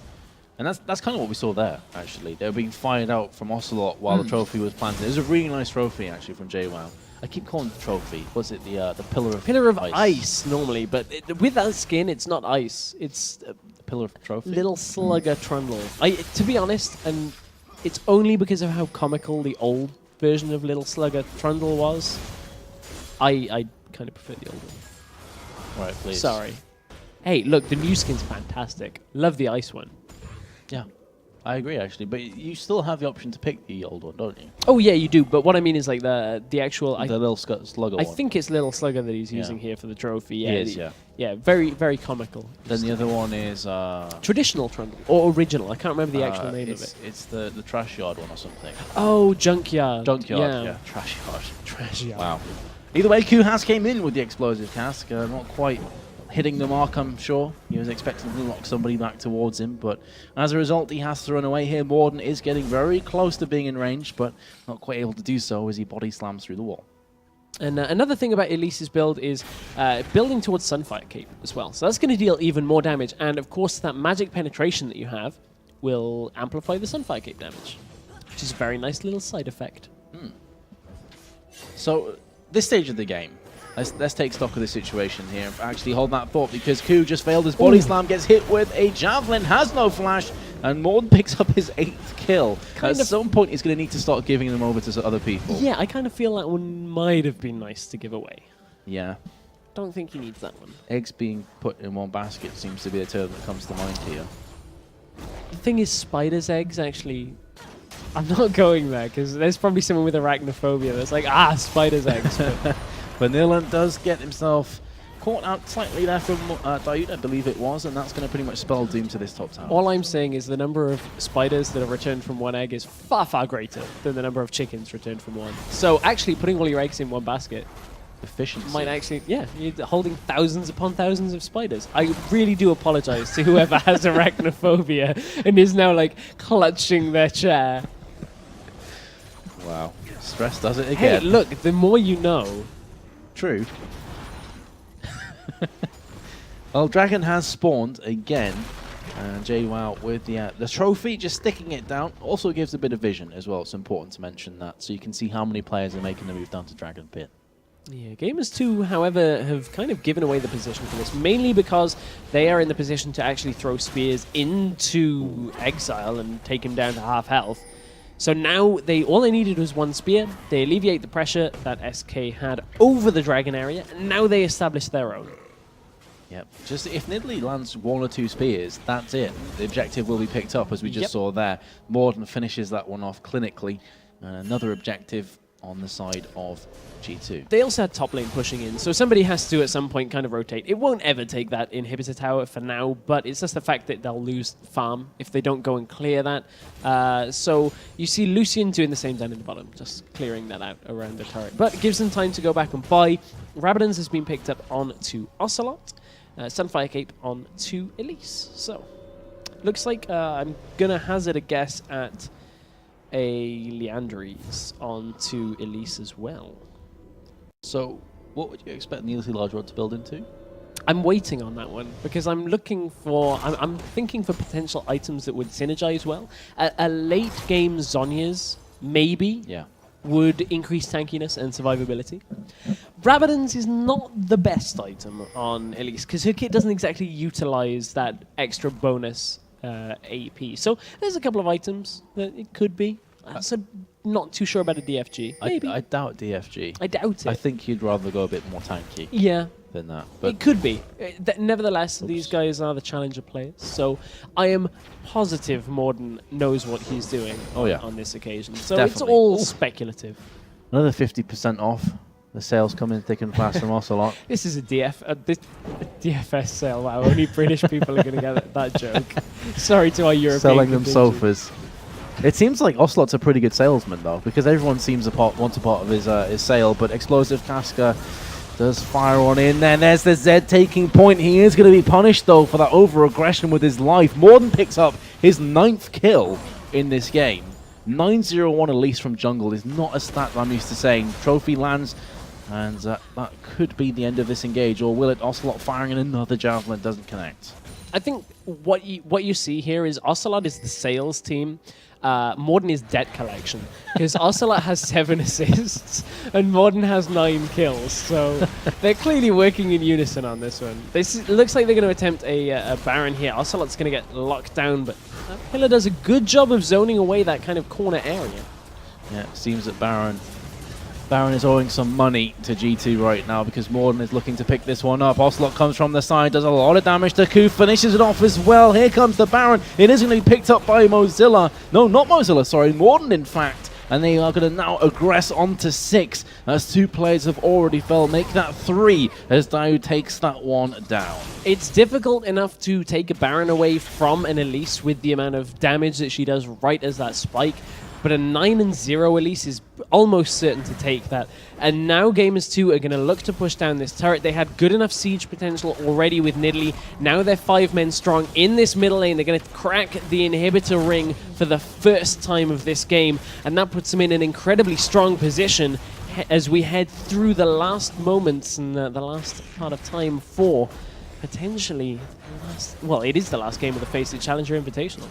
[SPEAKER 1] And that's kind of what we saw there, actually. They were being fired out from Ocelot while the trophy was planted. It was a really nice trophy, actually, from JWoww. I keep calling it the trophy. Was it the Pillar of
[SPEAKER 2] Ice normally, but with that skin, it's not ice. It's
[SPEAKER 1] Pillar of Trophy?
[SPEAKER 2] Little Slugger Trundle. To be honest, and it's only because of how comical the old version of Little Slugger Trundle was, I kind of prefer the old one.
[SPEAKER 1] Right, please.
[SPEAKER 2] Sorry. Hey, look, the new skin's fantastic. Love the ice one.
[SPEAKER 1] Yeah. I agree, actually, but you still have the option to pick the old one, don't you?
[SPEAKER 2] Oh yeah, you do. But what I mean is like the actual.
[SPEAKER 1] The little slugger
[SPEAKER 2] I
[SPEAKER 1] one.
[SPEAKER 2] think it's Little Slugger that he's using here for the trophy. Yeah,
[SPEAKER 1] He is, yeah.
[SPEAKER 2] Yeah, very very comical.
[SPEAKER 1] Then the other one is
[SPEAKER 2] Traditional Trundle or original. I can't remember the actual name of it.
[SPEAKER 1] It's the trash yard one or something.
[SPEAKER 2] Oh, Junkyard.
[SPEAKER 1] Junkyard, yeah. Trash yard.
[SPEAKER 2] Trash yard.
[SPEAKER 1] Wow. Either way, Kuhas came in with the explosive cask. Not quite hitting the mark, I'm sure. He was expecting to knock somebody back towards him, but as a result, he has to run away here. Morden is getting very close to being in range, but not quite able to do so as he body slams through the wall.
[SPEAKER 2] And another thing about Elise's build is building towards Sunfire Cape as well. So that's going to deal even more damage, and of course that magic penetration that you have will amplify the Sunfire Cape damage, which is a very nice little side effect.
[SPEAKER 1] So, this stage of the game, let's take stock of the situation here. Actually, hold that thought, because Ku just failed his body slam, gets hit with a javelin, has no flash, and Morden picks up his 8th kill. At some point, he's going to need to start giving them over to other people.
[SPEAKER 2] Yeah, I kind of feel that one might have been nice to give away.
[SPEAKER 1] Yeah.
[SPEAKER 2] Don't think he needs that one.
[SPEAKER 1] Eggs being put in one basket seems to be the term that comes to mind here.
[SPEAKER 2] The thing is, spider's eggs actually... I'm not going there, because there's probably someone with arachnophobia that's like, spider's eggs.
[SPEAKER 1] Vanilla does get himself caught out slightly there from Diode, I believe it was, and that's going to pretty much spell doom to this top tower.
[SPEAKER 2] All I'm saying is the number of spiders that are returned from one egg is far, far greater than the number of chickens returned from one. So actually putting all your eggs in one basket
[SPEAKER 1] efficiency
[SPEAKER 2] might actually, yeah, you're holding thousands upon thousands of spiders. I really do apologize to whoever has arachnophobia and is now like clutching their chair.
[SPEAKER 1] Wow. Stress does it again.
[SPEAKER 2] Hey, look, the more you know.
[SPEAKER 1] True. Well, Dragon has spawned again. And JWoww with the trophy, just sticking it down. Also gives a bit of vision as well. It's important to mention that. So you can see how many players are making the move down to Dragon Pit.
[SPEAKER 2] Yeah, Gamers 2, however, have kind of given away the position for this, mainly because they are in the position to actually throw spears into Exile and take him down to half health. So now all they needed was one spear. They alleviate the pressure that SK had over the dragon area, and now they establish their own.
[SPEAKER 1] Yep. Just if Nidalee lands 1 or 2 spears, that's it. The objective will be picked up, as we just saw there. Morden finishes that one off clinically. Another objective on the side of G2.
[SPEAKER 2] They also had top lane pushing in, so somebody has to at some point kind of rotate. It won't ever take that inhibitor tower for now, but it's just the fact that they'll lose farm if they don't go and clear that. So you see Lucian doing the same down in the bottom, just clearing that out around the turret. But it gives them time to go back and buy. Rabadon's has been picked up onto Ocelot. Sunfire Cape onto Elise. So looks like I'm going to hazard a guess at a Leandries onto Elise as well.
[SPEAKER 1] So, what would you expect Nidalee Large Rod to build into?
[SPEAKER 2] I'm waiting on that one because I'm looking for... I'm thinking for potential items that would synergize well. A late game Zhonya's, maybe, would increase tankiness and survivability. Rabadon's is not the best item on Elise because her kit doesn't exactly utilize that extra bonus AP. So there's a couple of items that it could be. So not too sure about a DFG. Maybe.
[SPEAKER 1] I doubt DFG.
[SPEAKER 2] I doubt it.
[SPEAKER 1] I think you'd rather go a bit more tanky than that. But
[SPEAKER 2] It could be. Nevertheless, these guys are the challenger players, so I am positive Morden knows what he's doing on this occasion. So it's all speculative.
[SPEAKER 1] Another 50% off. The sales come in thick and fast from Ocelot.
[SPEAKER 2] This is a DFS sale. Wow, only British people are going to get that joke. Sorry to our European
[SPEAKER 1] Selling them
[SPEAKER 2] contingent.
[SPEAKER 1] sofas. It seems like Ocelot's a pretty good salesman, though, because everyone seems to want a part of his sale, but Explosive Casca does fire on in there. There's the Zed taking point. He is going to be punished, though, for that over-aggression with his life. Morden picks up his 9th kill in this game. 9-0-1 Elise from jungle is not a stat I'm used to saying. Trophy lands, and that could be the end of this engage, or will it? Ocelot firing in another javelin, doesn't connect.
[SPEAKER 2] I think what you see here is Ocelot is the sales team. Morden is debt collection, because Ocelot has 7 assists and Morden has 9 kills. So they're clearly working in unison on this one. It looks like they're going to attempt a Baron here. Ocelot's going to get locked down, but Pillar does a good job of zoning away that kind of corner area.
[SPEAKER 1] Yeah, it seems that Baron is owing some money to G2 right now, because Morden is looking to pick this one up. Ocelot comes from the side, does a lot of damage to Koo, finishes it off as well. Here comes the Baron. It is going to be picked up by Mozilla. No, not Mozilla, sorry, Morden in fact. And they are going to now aggress onto 6, as 2 players have already fell. Make that 3 as Dayu takes that one down.
[SPEAKER 2] It's difficult enough to take a Baron away from an Elise with the amount of damage that she does right as that spike. But a 9-0 Elise is almost certain to take that. And now Gamers 2 are going to look to push down this turret. They had good enough siege potential already with Nidalee. Now they're 5 men strong in this middle lane. They're going to crack the inhibitor ring for the first time of this game. And that puts them in an incredibly strong position as we head through the last moments and the last part of time for potentially the last... Well, it is the last game of the FACEIT Challenger Invitational.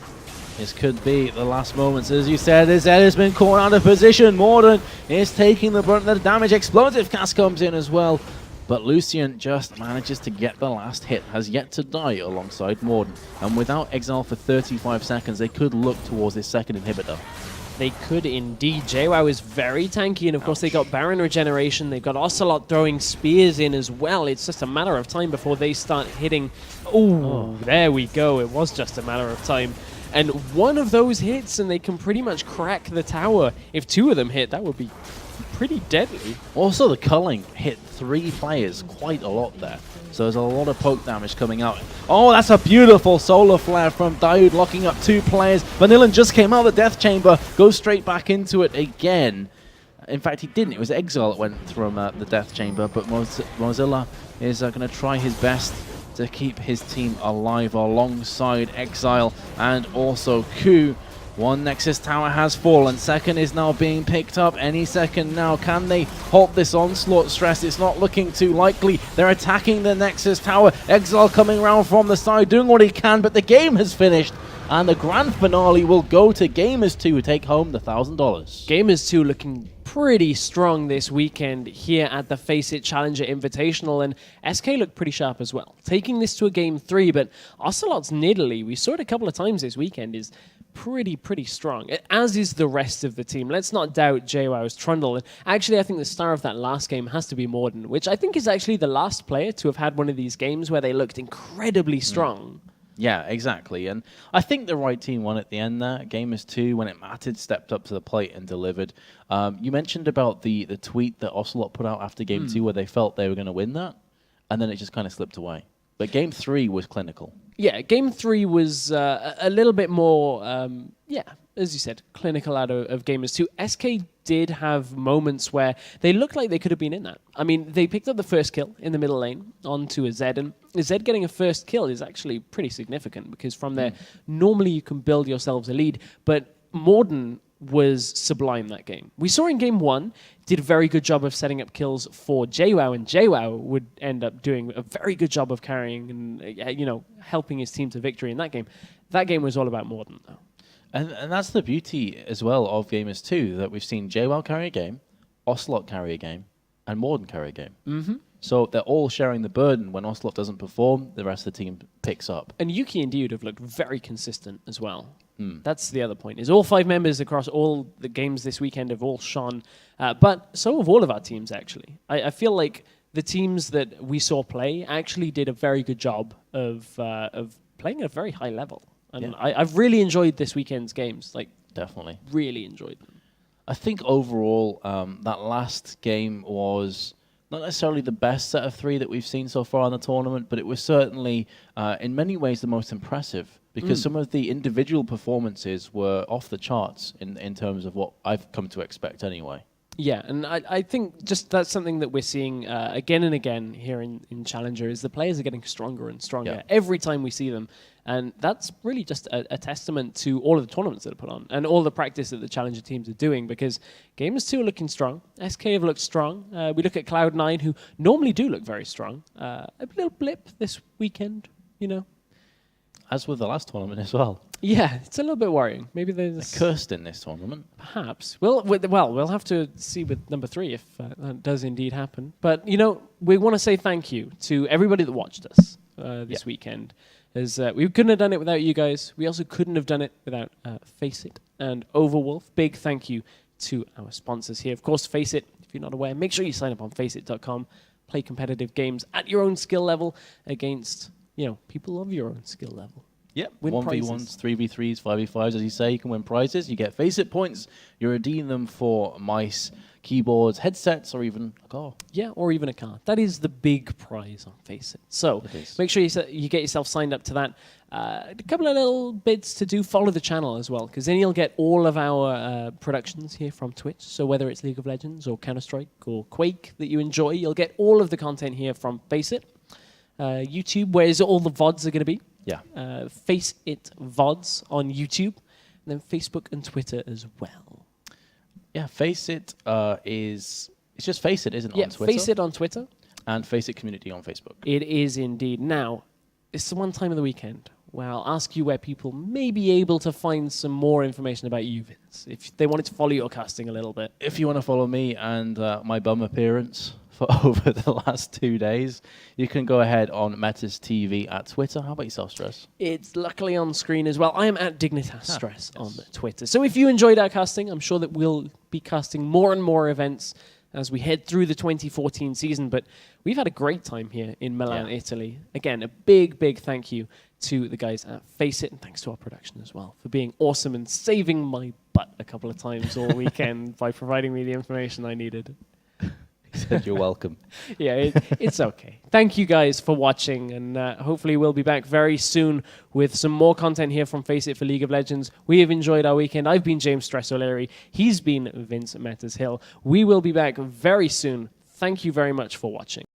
[SPEAKER 1] This could be the last moments. As you said, this Ed has been caught out of position. Morden is taking the brunt of the damage. Explosive Cast comes in as well. But Lucian just manages to get the last hit. Has yet to die alongside Morden. And without Exile for 35 seconds, they could look towards this second inhibitor.
[SPEAKER 2] They could indeed. JWoww is very tanky, and of course they got Baron regeneration. They've got Ocelot throwing spears in as well. It's just a matter of time before they start hitting. Ooh, there we go. It was just a matter of time. And one of those hits, and they can pretty much crack the tower. If 2 of them hit, that would be pretty deadly.
[SPEAKER 1] Also, the culling hit 3 players quite a lot there. So there's a lot of poke damage coming out. Oh, that's a beautiful solar flare from Daoud, locking up 2 players. Vanillan just came out of the death chamber, goes straight back into it again. In fact, he didn't. It was Exile that went from the death chamber, but Mozilla is going to try his best to keep his team alive alongside Exile and also Koo. 1 Nexus tower has fallen. 2nd is now being picked up any second now. Can they halt this onslaught? Stress, it's not looking too likely. They're attacking the Nexus tower. Exile coming around from the side, doing what he can, but the game has finished. And the grand finale will go to Gamers 2 who take home the $1,000.
[SPEAKER 2] Gamers 2 looking pretty strong this weekend here at the FACEIT Challenger Invitational, and SK looked pretty sharp as well. Taking this to a game 3, but Ocelot's Nidalee, we saw it a couple of times this weekend, is pretty strong, as is the rest of the team. Let's not doubt JWoww's Trundle. And actually, I think the star of that last game has to be Morden, which I think is actually the last player to have had one of these games where they looked incredibly strong.
[SPEAKER 1] Yeah, exactly. And I think the right team won at the end there. Gamers 2, when it mattered, stepped up to the plate and delivered. You mentioned about the tweet that Ocelot put out after Game 2 where they felt they were going to win that, and then it just kind of slipped away. But Game 3 was clinical. Yeah,
[SPEAKER 2] Game 3 was a little bit more, as you said, clinical out of Gamers 2. SK did have moments where they looked like they could have been in that. I mean, they picked up the first kill in the middle lane onto a Zed, and Zed getting a first kill is actually pretty significant because from there, normally you can build yourselves a lead, but Morden was sublime that game. We saw in Game 1, did a very good job of setting up kills for JWoww, and JWoww would end up doing a very good job of carrying and helping his team to victory in that game. That game was all about Morden, though.
[SPEAKER 1] And that's the beauty as well of Gamers 2, that we've seen JWoww carry a game, Ocelot carry a game, and Morden carry a game. So they're all sharing the burden. When Ocelot doesn't perform, the rest of the team picks up.
[SPEAKER 2] And Yuki and Dude have looked very consistent as well. That's the other point, is all 5 members across all the games this weekend have all shone. But so have all of our teams, actually. I feel like the teams that we saw play actually did a very good job of playing at a very high level. And I've really enjoyed this weekend's games. Like,
[SPEAKER 1] definitely.
[SPEAKER 2] Really enjoyed them.
[SPEAKER 1] I think overall, that last game was not necessarily the best set of 3 that we've seen so far in the tournament, but it was certainly, in many ways, the most impressive, because some of the individual performances were off the charts in terms of what I've come to expect anyway.
[SPEAKER 2] Yeah, and I think just that's something that we're seeing again and again here in Challenger, is the players are getting stronger and stronger every time we see them. And that's really just a testament to all of the tournaments that are put on and all the practice that the Challenger teams are doing, because Gamers 2 are looking strong. SK have looked strong. We look at Cloud9, who normally do look very strong. A little blip this weekend, you know.
[SPEAKER 1] As with the last tournament as well.
[SPEAKER 2] Yeah, it's a little bit worrying. Maybe there's...
[SPEAKER 1] They're cursed in this tournament.
[SPEAKER 2] Perhaps. We'll have to see with number 3 if that does indeed happen. But, you know, we want to say thank you to everybody that watched us this weekend. As we couldn't have done it without you guys. We also couldn't have done it without FACEIT and Overwolf. Big thank you to our sponsors here. Of course, FACEIT, if you're not aware, make sure you sign up on FACEIT.com. Play competitive games at your own skill level against, you know, people of your own skill level.
[SPEAKER 1] Yep,
[SPEAKER 2] Win
[SPEAKER 1] 1v1s, 3v3s, 5v5s, as you say. You can win prizes. You get FACEIT points. You redeem them for mice, keyboards, headsets, or even a car.
[SPEAKER 2] Yeah, or even a car. That is the big prize on FACEIT. So make sure you get yourself signed up to that. A couple of little bits to do. Follow the channel as well, because then you'll get all of our productions here from Twitch. So whether it's League of Legends or Counter-Strike or Quake that you enjoy, you'll get all of the content here from FACEIT. YouTube, where all the VODs are going to be.
[SPEAKER 1] Yeah.
[SPEAKER 2] FACEIT VODs on YouTube, and then Facebook and Twitter as well.
[SPEAKER 1] Yeah, FACEIT it's just FACEIT, isn't it,
[SPEAKER 2] yeah,
[SPEAKER 1] on Twitter?
[SPEAKER 2] FACEIT on Twitter.
[SPEAKER 1] And FACEIT Community on Facebook.
[SPEAKER 2] It is indeed. Now, it's the one time of the weekend where I'll ask you where people may be able to find some more information about you, Vince, if they wanted to follow your casting a little bit.
[SPEAKER 1] If you want to follow me and my bum appearance for over the last 2 days, you can go ahead on Metuz TV at Twitter. How about yourself, Stress?
[SPEAKER 2] It's luckily on screen as well. I am at Dignitas Stress on Twitter. So if you enjoyed our casting, I'm sure that we'll be casting more and more events as we head through the 2014 season. But we've had a great time here in Milan, Italy. Again, a big, big thank you to the guys at FACEIT, and thanks to our production as well for being awesome and saving my butt a couple of times all weekend by providing me the information I needed.
[SPEAKER 1] He said you're welcome.
[SPEAKER 2] Yeah, it's okay. Thank you guys for watching, and hopefully we'll be back very soon with some more content here from FACEIT for League of Legends. We have enjoyed our weekend. I've been James Stress O'Leary. He's been Vince Metuz Hill. We will be back very soon. Thank you very much for watching.